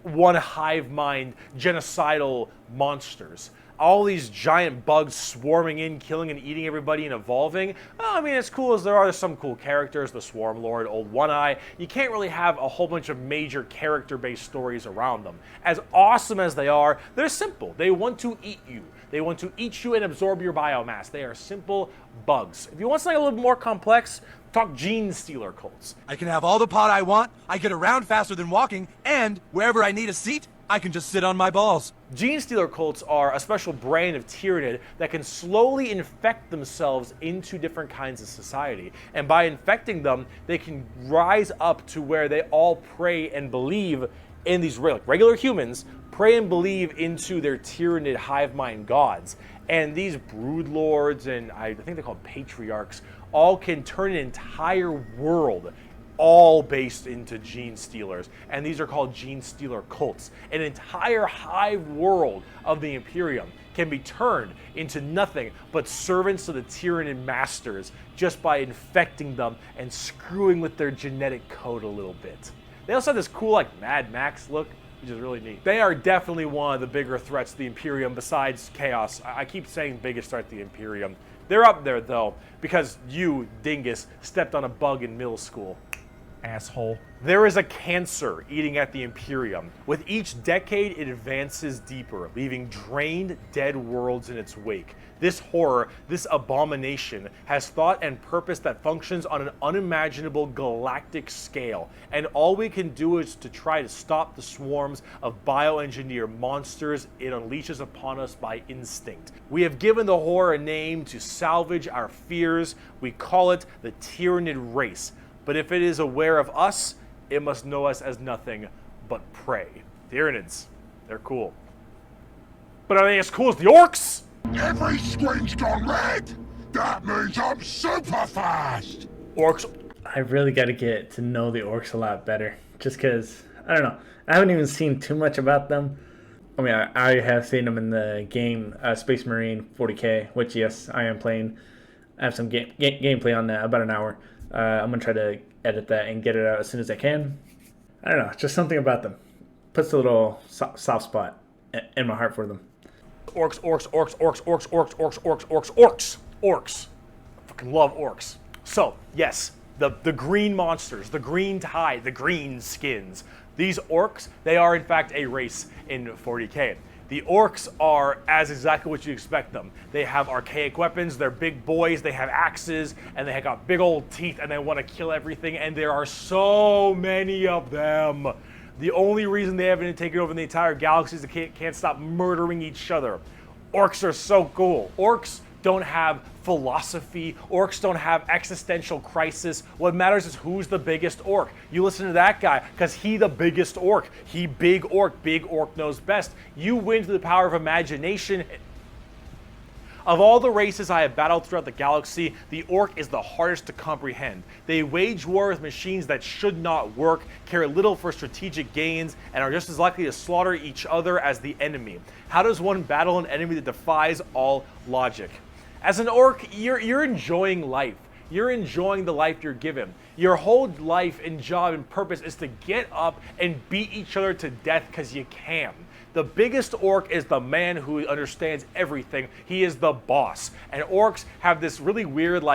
one hive mind genocidal monsters. All these giant bugs swarming in, killing and eating everybody and evolving. I mean, as cool as there are some cool characters, the Swarm Lord, Old One-Eye, you can't really have a whole bunch of major character-based stories around them. As awesome as they are, they're simple. They want to eat you. They want to eat you and absorb your biomass. They are simple bugs. If you want something a little more complex, talk Genestealer Cults. I can have all the pot I want, I get around faster than walking, and wherever I need a seat, I can just sit on my balls. Genestealer Cults are a special brand of Tyranid that can slowly infect themselves into different kinds of society. And by infecting them, they can rise up to where they all pray and believe in these regular humans, pray and believe into their Tyranid hive mind gods. And these broodlords and I think they're called patriarchs all can turn an entire world all based into Genestealers, and these are called Genestealer Cults. An entire hive world of the Imperium can be turned into nothing but servants of the Tyranid masters just by infecting them and screwing with their genetic code a little bit. They also have this cool Mad Max look, which is really neat. They are definitely one of the bigger threats to the Imperium besides Chaos. I keep saying biggest threat to the Imperium. They're up there though, because you, dingus, stepped on a bug in middle school. Asshole. There is a cancer eating at the Imperium. With each decade, it advances deeper, leaving drained, dead worlds in its wake. This horror, this abomination, has thought and purpose that functions on an unimaginable galactic scale, and all we can do is to try to stop the swarms of bioengineer monsters it unleashes upon us by instinct. We have given the horror a name to salvage our fears. We call it the Tyranid race. But if it is aware of us, it must know us as nothing but prey. Tyranids, they're cool. But are they as cool as the Orks? Every screen's gone red. That means I'm super fast. Orks. I really got to get to know the Orks a lot better. Just because, I don't know, I haven't even seen too much about them. I mean, I have seen them in the game Space Marine 40K, which, yes, I am playing. I have some gameplay on that, about an hour. I'm going to try to edit that and get it out as soon as I can. I don't know, just something about them. Puts a little soft spot in my heart for them. Orks, orks, orks, orks, orks, orks, orks, orks, orks, orks, orks. I fucking love orks. So, yes, the green monsters, the green tide, the green skins. These orks, they are in fact a race in 40K. The orks are as exactly what you expect them. They have archaic weapons, they're big boys, they have axes, and they have got big old teeth, and they want to kill everything, and there are so many of them. The only reason they haven't taken over the entire galaxy is they can't stop murdering each other. Orks are so cool. Orks don't have philosophy. Orks don't have existential crisis. What matters is who's the biggest ork. You listen to that guy, because he the biggest ork. He big ork. Big ork knows best. You win through the power of imagination. Of all the races I have battled throughout the galaxy, the ork is the hardest to comprehend. They wage war with machines that should not work, care little for strategic gains, and are just as likely to slaughter each other as the enemy. How does one battle an enemy that defies all logic? As an ork, you're enjoying life. You're enjoying the life you're given. Your whole life and job and purpose is to get up and beat each other to death because you can. The biggest ork is the man who understands everything. He is the boss. And orks have this really weird,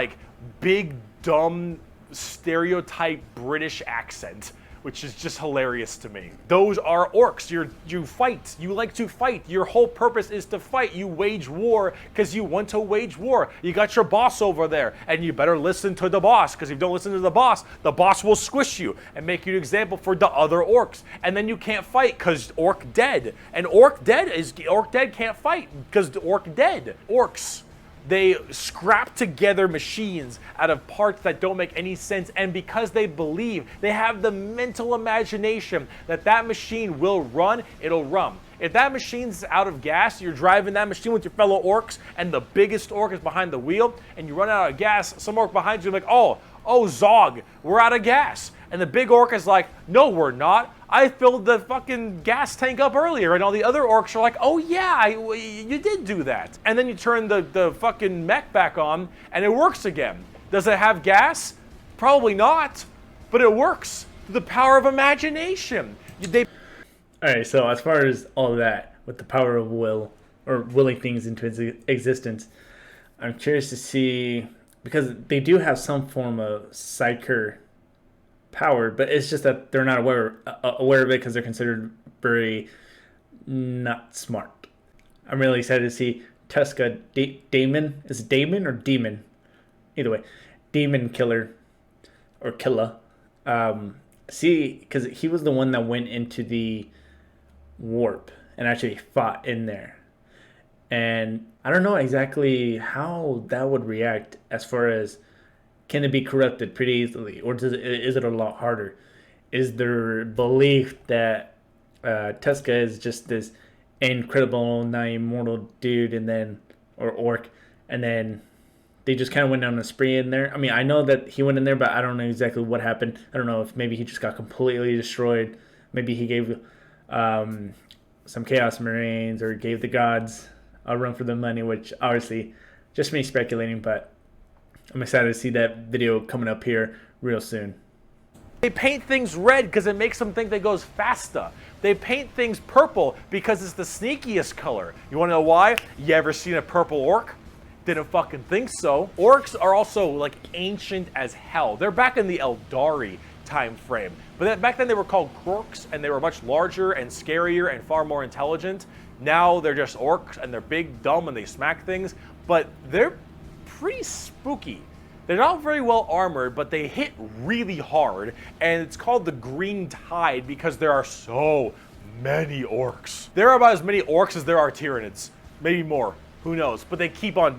big, dumb, stereotype British accent, which is just hilarious to me. Those are orks. You fight. You like to fight. Your whole purpose is to fight. You wage war because you want to wage war. You got your boss over there, and you better listen to the boss, because if you don't listen to the boss will squish you and make you an example for the other orks. And then you can't fight because ork dead. And ork dead can't fight because ork dead. Orks. They scrap together machines out of parts that don't make any sense, and because they believe, they have the mental imagination that that machine will run, it'll run. If that machine's out of gas, you're driving that machine with your fellow orks, and the biggest ork is behind the wheel, and you run out of gas, some ork behind you is like, oh, Zog, we're out of gas. And the big ork is like, no, we're not. I filled the fucking gas tank up earlier. And all the other orks are like, oh yeah, you did do that. And then you turn the fucking mech back on and it works again. Does it have gas? Probably not, but it works through the power of imagination. Alright, so as far as all that, with the power of will, or willing things into existence, I'm curious to see, because they do have some form of psyker power, but it's just that they're not aware of it because they're considered very not smart. I'm really excited to see, Tuska, daemon. Is it daemon or demon? Either way, demon killer or killa. See, because he was the one that went into the warp and actually fought in there. And I don't know exactly how that would react as far as can it be corrupted pretty easily, or is it a lot harder? Is there belief that Tuska is just this incredible, nigh immortal dude, and then or orc, and then they just kind of went down a spree in there? I mean, I know that he went in there, but I don't know exactly what happened. I don't know if maybe he just got completely destroyed. Maybe he gave some Chaos Marines or gave the gods a run for the money, which obviously just me speculating, but I'm excited to see that video coming up here real soon. They paint things red because it makes them think they goes faster. They paint things purple because it's the sneakiest color. You want to know why? You ever seen a purple orc? Didn't fucking think so. Orcs are also like ancient as hell. They're back in the Eldari time frame. But back then they were called Orks, and they were much larger and scarier and far more intelligent. Now they're just orcs, and they're big, dumb, and they smack things. But they're pretty spooky. They're not very well armored, but they hit really hard. And it's called the Green Tide because there are so many orcs. There are about as many orcs as there are Tyranids. Maybe more. Who knows? But they keep on,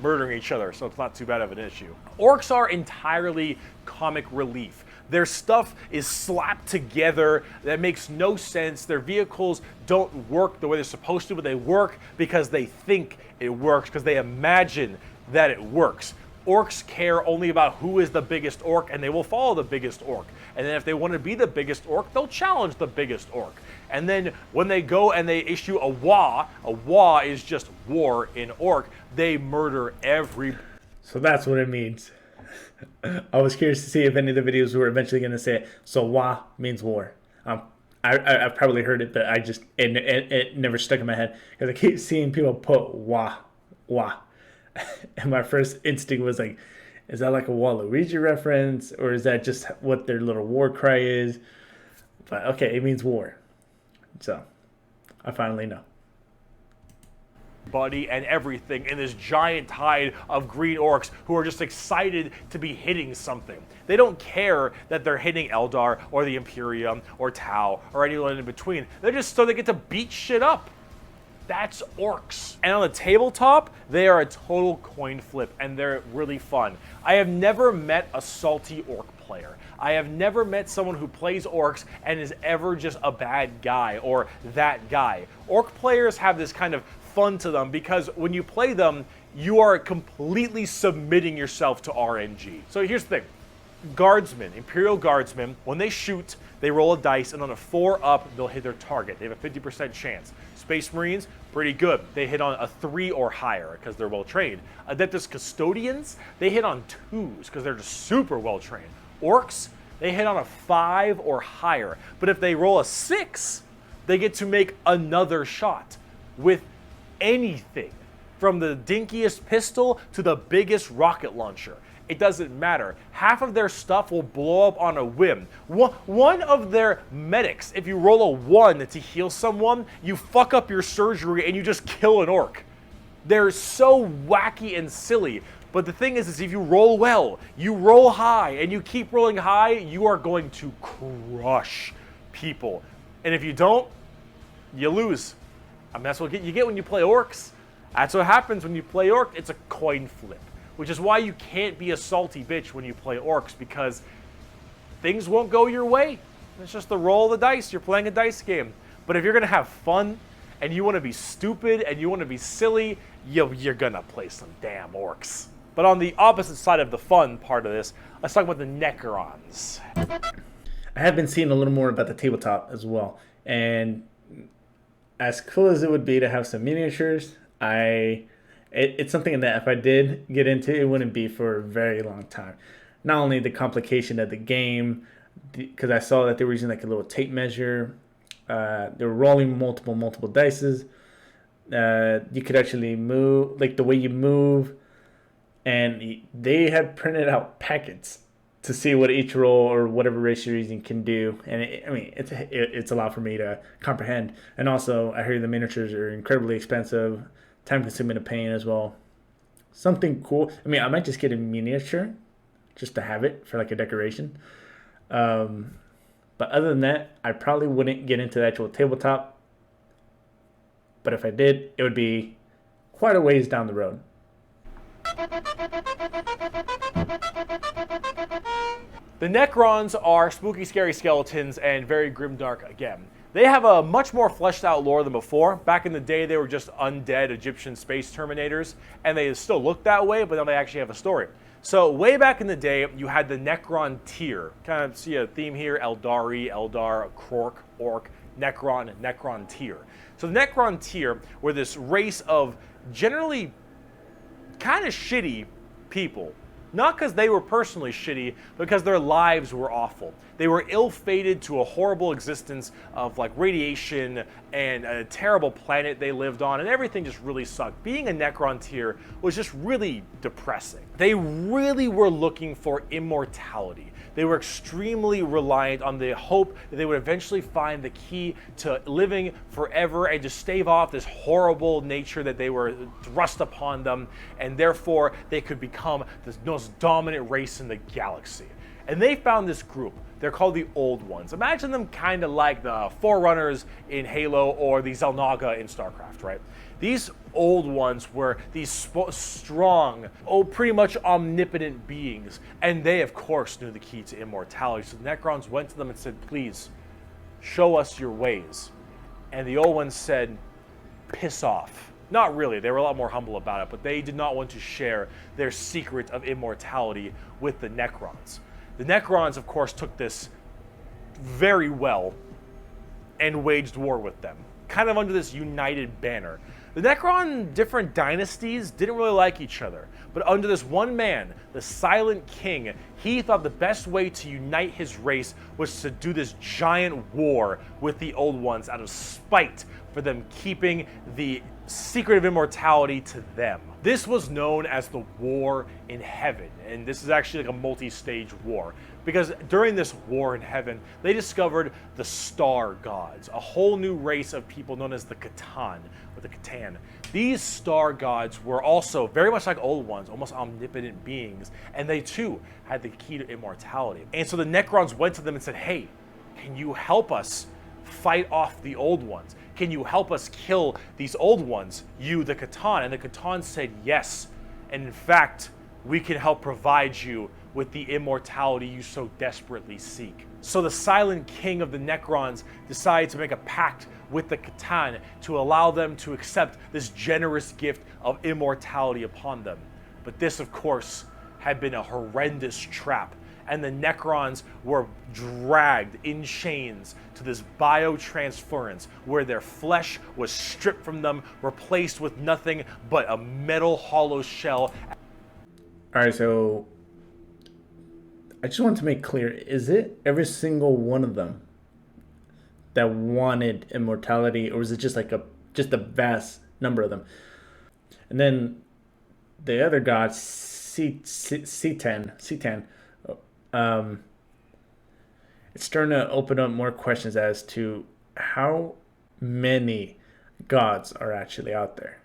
murdering each other, so it's not too bad of an issue. Orcs are entirely comic relief. Their stuff is slapped together. That makes no sense. Their vehicles don't work the way they're supposed to, but they work because they think it works, because they imagine that it works. Orcs care only about who is the biggest orc, and they will follow the biggest orc. And then if they want to be the biggest orc, they'll challenge the biggest orc. And then when they go and they issue a wa is just war in orc, they murder every... So that's what it means. I was curious to see if any of the videos were eventually going to say it. So wa means war. I've probably heard it, but it never stuck in my head because I keep seeing people put wa. And my first instinct was like, is that like a Waluigi reference, or is that just what their little war cry is? But okay, it means war. So I finally know. Buddy and everything in this giant tide of green orcs who are just excited to be hitting something. They don't care that they're hitting Eldar or the Imperium or Tau or anyone in between. They're just so they get to beat shit up. That's orcs. And on the tabletop, they are a total coin flip, and they're really fun. I have never met a salty orc player. I have never met someone who plays orcs and is ever just a bad guy or that guy. Orc players have this kind of fun to them because when you play them, you are completely submitting yourself to RNG. So here's the thing. Guardsmen, Imperial Guardsmen, when they shoot, they roll a dice, and on a 4 up, they'll hit their target. They have a 50% chance. Space Marines, pretty good. They hit on a 3 or higher because they're well trained. Adeptus Custodians, they hit on 2s because they're just super well trained. Orcs, they hit on a 5 or higher. But if they roll a 6, they get to make another shot with anything, from the dinkiest pistol to the biggest rocket launcher. It doesn't matter. Half of their stuff will blow up on a whim. One of their medics, if you roll a 1 to heal someone, you fuck up your surgery and you just kill an orc. They're so wacky and silly. But the thing is if you roll well, you roll high, and you keep rolling high, you are going to crush people. And if you don't, you lose. I mean, that's what you get when you play orcs. That's what happens when you play orc. It's a coin flip. Which is why you can't be a salty bitch when you play orcs, because things won't go your way. It's just the roll of the dice. You're playing a dice game. But if you're going to have fun, and you want to be stupid, and you want to be silly, you're going to play some damn orcs. But on the opposite side of the fun part of this, let's talk about the Necrons. I have been seeing a little more about the tabletop as well. And as cool as it would be to have some miniatures, it's something that if I did get into, it wouldn't be for a very long time. Not only the complication of the game, because I saw that they were using like a little tape measure. They were rolling multiple dices. You could actually move, like the way you move. And they had printed out packets to see what each roll or whatever race you're using can do. And it's a lot for me to comprehend. And also, I hear the miniatures are incredibly expensive. time consuming to paint as well. Something cool. I mean, I might just get a miniature just to have it for like a decoration. But other than that, I probably wouldn't get into the actual tabletop. But if I did, it would be quite a ways down the road. The Necrons are spooky, scary skeletons and very grimdark again. They have a much more fleshed out lore than before. Back in the day, they were just undead Egyptian space terminators, and they still look that way, but now they actually have a story. So way back in the day, you had the Necron tier. Kind of see a theme here: Eldari, Eldar, Krork, Ork, Necron, Necron tier. So the Necron tier were this race of generally kind of shitty people. Not because they were personally shitty, because their lives were awful. They were ill-fated to a horrible existence of like radiation and a terrible planet they lived on, and everything just really sucked. Being a Necron tier was just really depressing. They really were looking for immortality. They were extremely reliant on the hope that they would eventually find the key to living forever and just stave off this horrible nature that they were thrust upon them, and therefore they could become the most dominant race in the galaxy. And they found this group. They're called the Old Ones. Imagine them kind of like the Forerunners in Halo or the Xel'Naga in StarCraft, right? These Old Ones were these strong, pretty much omnipotent beings, and they, of course, knew the key to immortality. So the Necrons went to them and said, please, show us your ways. And the Old Ones said, piss off. Not really, they were a lot more humble about it, but they did not want to share their secret of immortality with the Necrons. The Necrons, of course, took this very well and waged war with them, kind of under this united banner. The Necron different dynasties didn't really like each other, but under this one man, the Silent King, he thought the best way to unite his race was to do this giant war with the Old Ones out of spite for them keeping the secret of immortality to them. This was known as the War in Heaven, and this is actually like a multi-stage war, because during this war in heaven, they discovered the Star Gods, a whole new race of people known as the Catan, or the Catan. These Star Gods were also very much like Old Ones, almost omnipotent beings, and they too had the key to immortality. And so the Necrons went to them and said, hey, can you help us fight off the Old Ones? Can you help us kill these Old Ones, you, the Catan? And the Catan said yes. And in fact, we can help provide you with the immortality you so desperately seek. So the Silent King of the Necrons decided to make a pact with the Catan to allow them to accept this generous gift of immortality upon them. But this, of course, had been a horrendous trap, and the Necrons were dragged in chains to this biotransference where their flesh was stripped from them, replaced with nothing but a metal hollow shell. Alright, so I just want to make clear, is it every single one of them that wanted immortality, or is it just like a vast number of them? And then the other god, C10, it's starting to open up more questions as to how many gods are actually out there.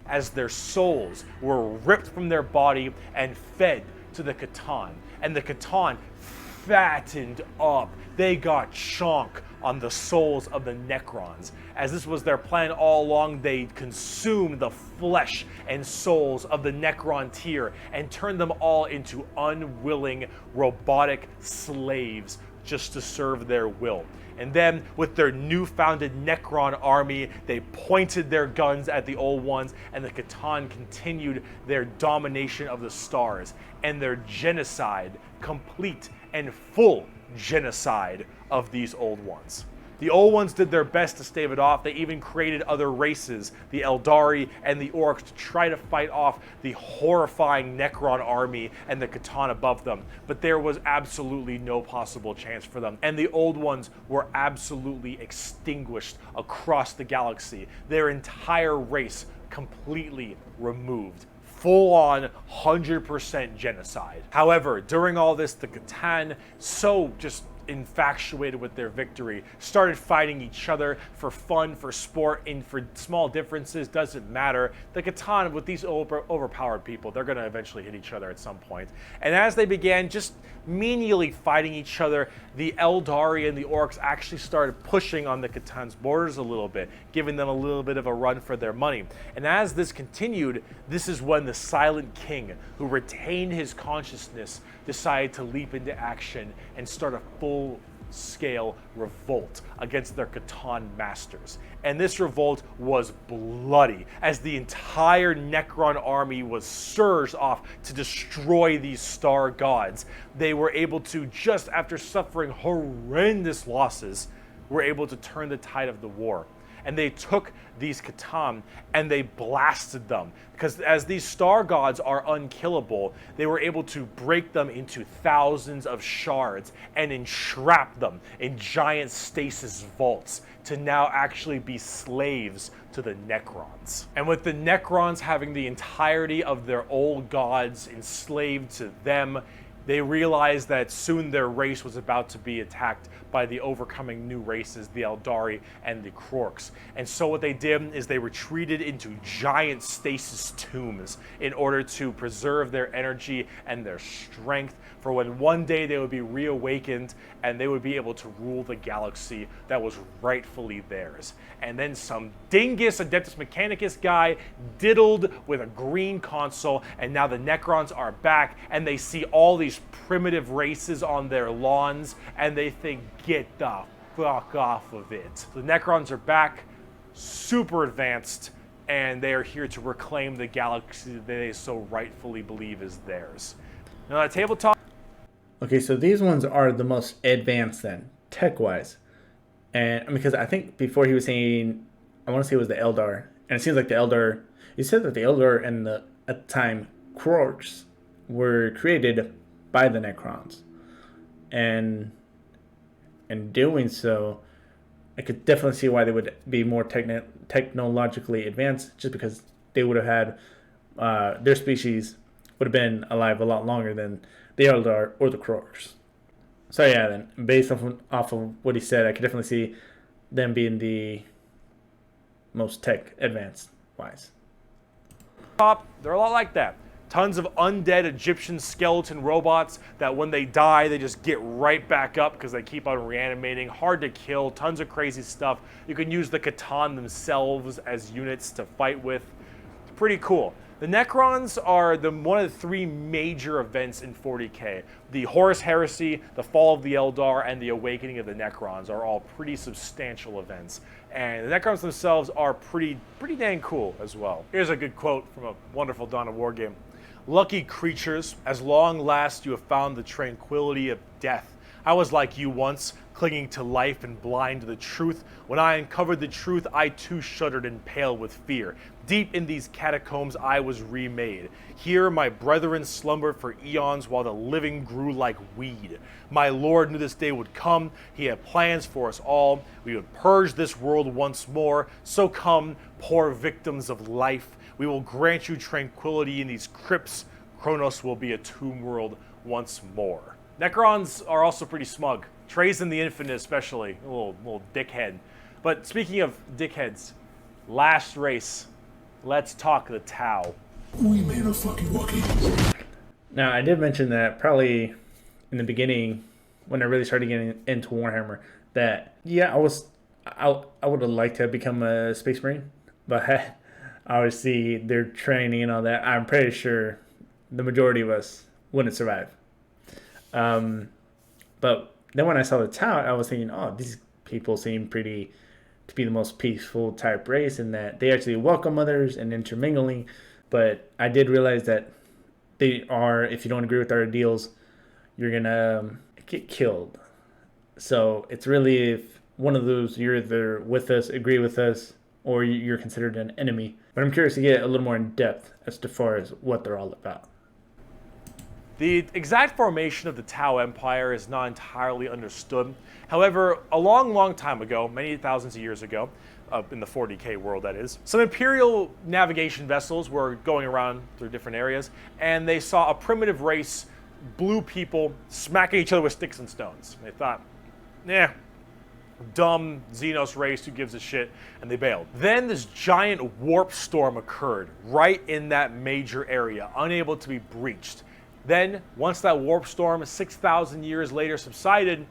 As their souls were ripped from their body and fed to the Catan, and the Catan fattened up. They got chonk on the souls of the Necrons. As this was their plan all along, they consumed the flesh and souls of the Necron tier and turned them all into unwilling robotic slaves just to serve their will. And then, with their new-founded Necron army, they pointed their guns at the Old Ones, and the Catan continued their domination of the stars and their genocide, complete and full genocide of these Old Ones. The Old Ones did their best to stave it off. They even created other races, the Eldari and the Orks, to try to fight off the horrifying Necron army and the Catan above them. But there was absolutely no possible chance for them. And the Old Ones were absolutely extinguished across the galaxy. Their entire race completely removed. Full-on 100% genocide. However, during all this, the Catan, so just infatuated with their victory, started fighting each other for fun, for sport, and for small differences, doesn't matter. The Catan, with these overpowered people, they're going to eventually hit each other at some point. And as they began just menially fighting each other, the Eldari and the Orks actually started pushing on the Catan's borders a little bit, giving them a little bit of a run for their money. And as this continued, this is when the Silent King, who retained his consciousness, decided to leap into action and start a full-scale revolt against their Catan masters. And this revolt was bloody, as the entire Necron army was surged off to destroy these star gods. They were able to, just after suffering horrendous losses, were able to turn the tide of the war. And they took these Catan and they blasted them. Because as these star gods are unkillable, they were able to break them into thousands of shards and entrap them in giant stasis vaults to now actually be slaves to the Necrons. And with the Necrons having the entirety of their old gods enslaved to them, they realized that soon their race was about to be attacked by the overcoming new races, the Eldari and the Orks. And so what they did is they retreated into giant stasis tombs in order to preserve their energy and their strength for when one day they would be reawakened and they would be able to rule the galaxy that was rightfully theirs. And then some dingus Adeptus Mechanicus guy diddled with a green console, and now the Necrons are back and they see all these primitive races on their lawns and they think, get the fuck off of it. The Necrons are back, super advanced, and they are here to reclaim the galaxy that they so rightfully believe is theirs. Now that tabletop. Okay, so these ones are the most advanced then, tech-wise. And because I think before he was saying, I want to say it was the Eldar, and it seems like the Eldar, he said that the Eldar and at the time, Orks were created by the Necrons. And in doing so, I could definitely see why they would be more technologically advanced, just because they would have had, their species would have been alive a lot longer than the Eldar or the Orks. So yeah, then based off of what he said, I could definitely see them being the most tech advanced wise. They're a lot like that. Tons of undead Egyptian skeleton robots that when they die, they just get right back up because they keep on reanimating. Hard to kill, tons of crazy stuff. You can use the Catan themselves as units to fight with. It's pretty cool. The Necrons are one of the three major events in 40K. The Horus Heresy, the Fall of the Eldar, and the Awakening of the Necrons are all pretty substantial events. And the Necrons themselves are pretty dang cool as well. Here's a good quote from a wonderful Dawn of War game. Lucky creatures, as long last you have found the tranquility of death. I was like you once, clinging to life and blind to the truth. When I uncovered the truth, I too shuddered and paled with fear. Deep in these catacombs I was remade. Here my brethren slumbered for eons while the living grew like weed. My Lord knew this day would come. He had plans for us all. We would purge this world once more. So come, poor victims of life. We will grant you tranquility in these crypts. Kronos will be a tomb world once more. Necrons are also pretty smug. Trazen the Infinite especially, a little dickhead. But speaking of dickheads, last race, let's talk the Tau. We made a fucking Wookiee. Now, I did mention that probably in the beginning, when I really started getting into Warhammer, that, yeah, I would have liked to have become a Space Marine, but obviously their training and all that, I'm pretty sure the majority of us wouldn't survive. But then when I saw the Tau, I was thinking, oh, these people seem to be the most peaceful type race, and that they actually welcome others and intermingling. But I did realize that they are, if you don't agree with our ideals, you're gonna get killed. So it's really, if one of those, you're either with us, agree with us, or you're considered an enemy. But I'm curious to get a little more in depth as to far as what they're all about. The exact formation of the Tau Empire is not entirely understood. However, a long time ago, many thousands of years ago, in the 40K world that is, some Imperial navigation vessels were going around through different areas, and they saw a primitive race, blue people, smacking each other with sticks and stones. They thought, dumb Xenos race, who gives a shit, and they bailed. Then this giant warp storm occurred right in that major area, unable to be breached. Then, once that warp storm 6,000 years later subsided,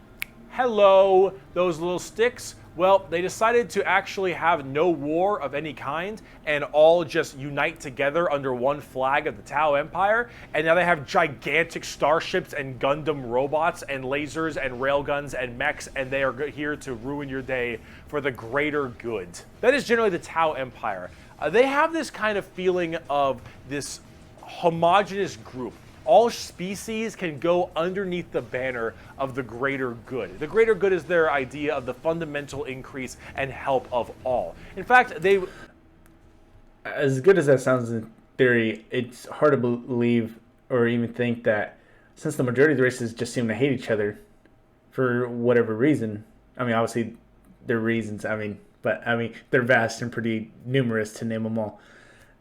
hello, those little sticks. Well, they decided to actually have no war of any kind and all just unite together under one flag of the Tau Empire. And now they have gigantic starships and Gundam robots and lasers and railguns and mechs, and they are here to ruin your day for the greater good. That is generally the Tau Empire. They have this kind of feeling of this homogenous group. All species can go underneath the banner of the greater good. The greater good is their idea of the fundamental increase and help of all. In fact, they... As good as that sounds in theory, it's hard to believe or even think that since the majority of the races just seem to hate each other for whatever reason. I mean, obviously, there are reasons, but they're vast and pretty numerous to name them all.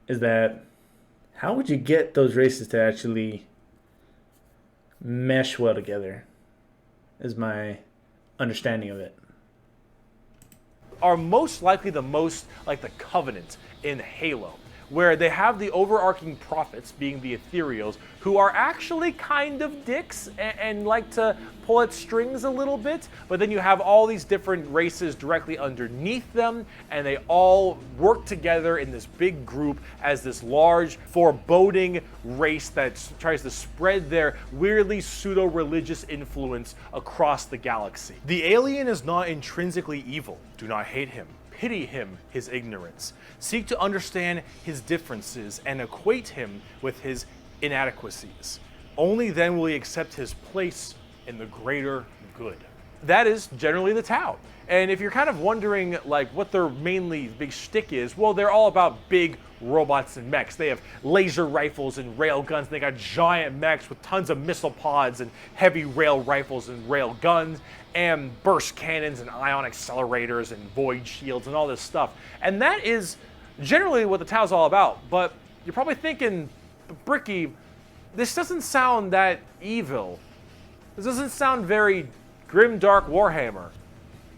Is that, how would you get those races to actually mesh well together, is my understanding of it. Are most likely the most like the Covenant in Halo, where they have the overarching prophets, being the ethereals, who are actually kind of dicks and like to pull at strings a little bit, but then you have all these different races directly underneath them, and they all work together in this big group as this large, foreboding race that tries to spread their weirdly pseudo-religious influence across the galaxy. The alien is not intrinsically evil. Do not hate him. Pity him, his ignorance. Seek to understand his differences and equate him with his inadequacies. Only then will he accept his place in the greater good. That is generally the Tau. And if you're kind of wondering like what their mainly big shtick is, well, they're all about big robots and mechs. They have laser rifles and rail guns. They got giant mechs with tons of missile pods and heavy rail rifles and rail guns and burst cannons and ion accelerators and void shields and all this stuff. And that is generally what the Tau's all about. But you're probably thinking, Bricky, this doesn't sound that evil. This doesn't sound very grim, dark Warhammer.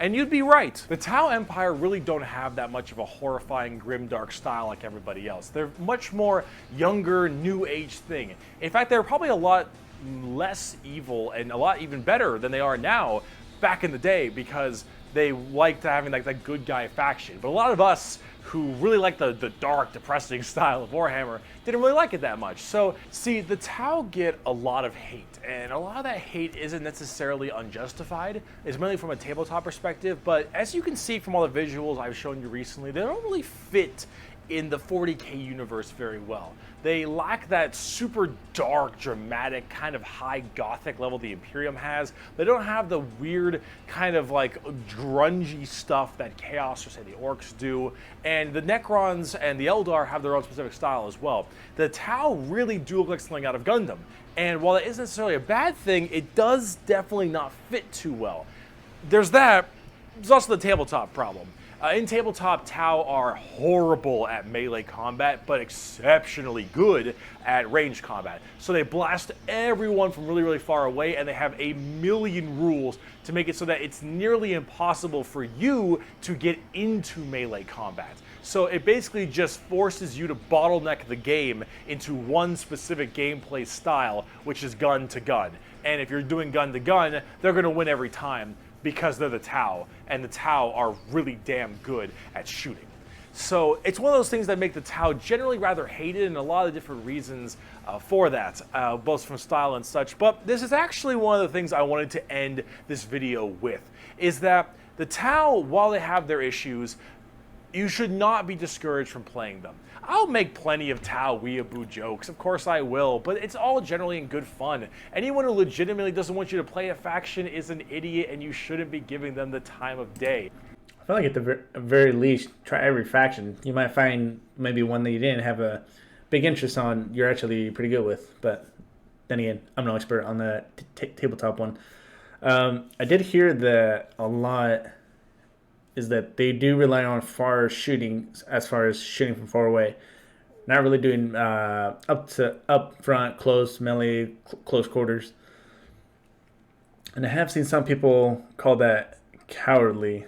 And you'd be right. The Tau Empire really don't have that much of a horrifying, grimdark style like everybody else. They're much more younger, new age thing. In fact, they're probably a lot less evil and a lot even better than they are now back in the day, because they liked having like that good guy faction. But a lot of us who really like the dark, depressing style of Warhammer didn't really like it that much. So, see, the Tau get a lot of hate, and a lot of that hate isn't necessarily unjustified. It's mainly from a tabletop perspective, but as you can see from all the visuals I've shown you recently, they don't really fit in the 40K universe very well. They lack that super dark, dramatic, kind of high gothic level the Imperium has. They don't have the weird kind of like grungy stuff that Chaos or say the Orks do. And the Necrons and the Eldar have their own specific style as well. The Tau really do look like something out of Gundam. And while it isn't necessarily a bad thing, it does definitely not fit too well. There's that. There's also the tabletop problem. In tabletop, Tau are horrible at melee combat, but exceptionally good at range combat. So they blast everyone from really, really far away, and they have a million rules to make it so that it's nearly impossible for you to get into melee combat. So it basically just forces you to bottleneck the game into one specific gameplay style, which is gun to gun. And if you're doing gun to gun, they're going to win every time, because they're the Tau, and the Tau are really damn good at shooting. So it's one of those things that make the Tau generally rather hated, and a lot of different reasons for that, both from style and such. But this is actually one of the things I wanted to end this video with, is that the Tau, while they have their issues, you should not be discouraged from playing them. I'll make plenty of Tau weeaboo jokes, of course I will, but it's all generally in good fun. Anyone who legitimately doesn't want you to play a faction is an idiot, and you shouldn't be giving them the time of day. I feel like at the very least, try every faction. You might find maybe one that you didn't have a big interest on, you're actually pretty good with, but then again, I'm no expert on the tabletop one. I did hear that a lot is that they do rely on far shooting, as far as shooting from far away. Not really doing up front, close, melee, close quarters. And I have seen some people call that cowardly,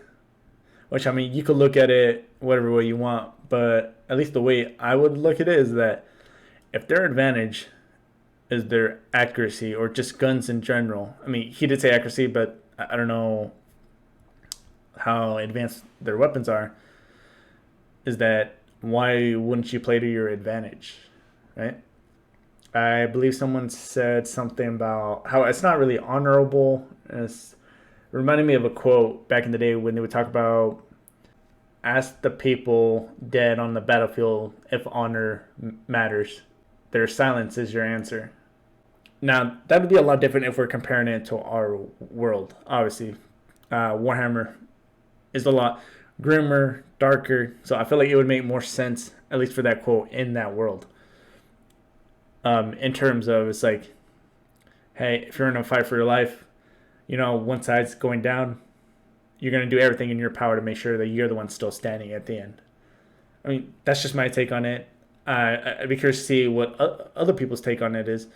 which, I mean, you could look at it whatever way you want, but at least the way I would look at it is that if their advantage is their accuracy or just guns in general, I mean, he did say accuracy, but I don't know how advanced their weapons are, is that why wouldn't you play to your advantage, right? I believe someone said something about how it's not really honorable. It's reminding me of a quote back in the day when they would talk about ask the people dead on the battlefield if honor matters. Their silence is your answer. Now, that would be a lot different if we're comparing it to our world. Obviously, Warhammer is a lot grimmer, darker, so I feel like it would make more sense, at least for that quote, in that world. In terms of, it's like, hey, if you're in a fight for your life, you know, one side's going down, you're going to do everything in your power to make sure that you're the one still standing at the end. I mean, that's just my take on it. I'd be curious to see what other people's take on it is.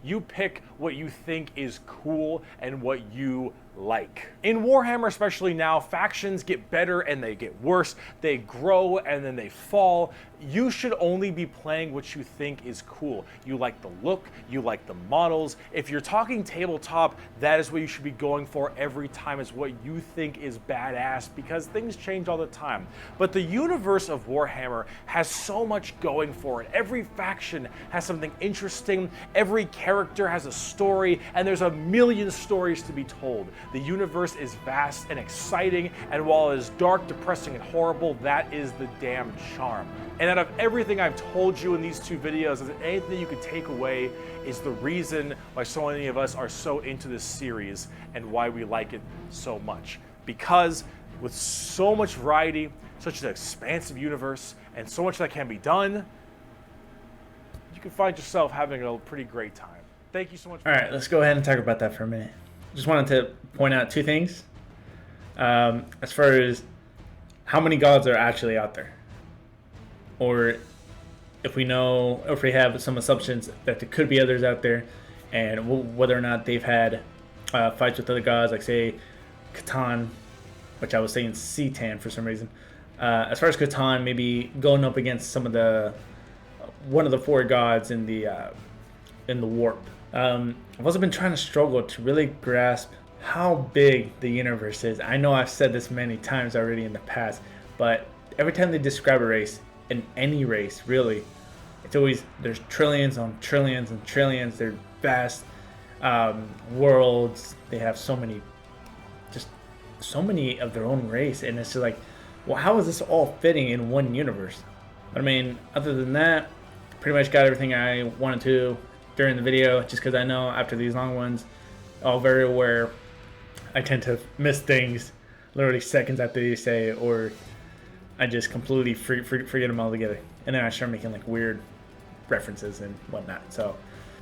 You pick what you think is cool and what you like. In Warhammer, especially now, factions get better and they get worse. They grow and then they fall. You should only be playing what you think is cool. You like the look, you like the models. If you're talking tabletop, that is what you should be going for every time, is what you think is badass, because things change all the time. But the universe of Warhammer has so much going for it. Every faction has something interesting, every character has a story, and there's a million stories to be told. The universe is vast and exciting, and while it is dark, depressing, and horrible, that is the damn charm. And out of everything I've told you in these two videos, is that anything you could take away is the reason why so many of us are so into this series and why we like it so much. Because with so much variety, such an expansive universe, and so much that can be done, you can find yourself having a pretty great time. Thank you so much. All right, let's go ahead and talk about that for a minute. Just wanted to point out two things. As far as how many gods are actually out there, or if we know, or if we have some assumptions that there could be others out there, and whether or not they've had fights with other gods, like say Catan, which I was saying Ctan for some reason. As far as Catan, maybe going up against some of the one of the four gods in the warp. I've also been trying to struggle to really grasp how big the universe is. I know I've said this many times already in the past, but every time they describe a race, in any race really, it's always, there's trillions on trillions and trillions. They're vast worlds. They have so many of their own race, and it's just like, well, how is this all fitting in one universe? But I mean, other than that, pretty much got everything I wanted to during the video, just because I know after these long ones, all very aware, I tend to miss things literally seconds after they say it, or I just completely forget them all together, and then I start making like weird references and whatnot. So,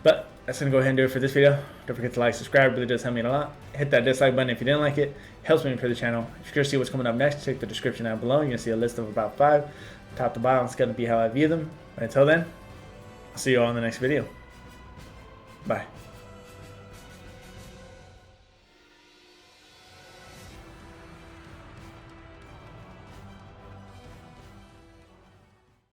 but that's gonna go ahead and do it for this video. Don't forget to like, subscribe, it really does help me a lot. Hit that dislike button if you didn't like it. Helps me improve the channel. If you're curious to see what's coming up next, check the description down below. You're gonna see a list of about 5, top to bottom. It's gonna be how I view them. But until then, I'll see you all in the next video. Bye.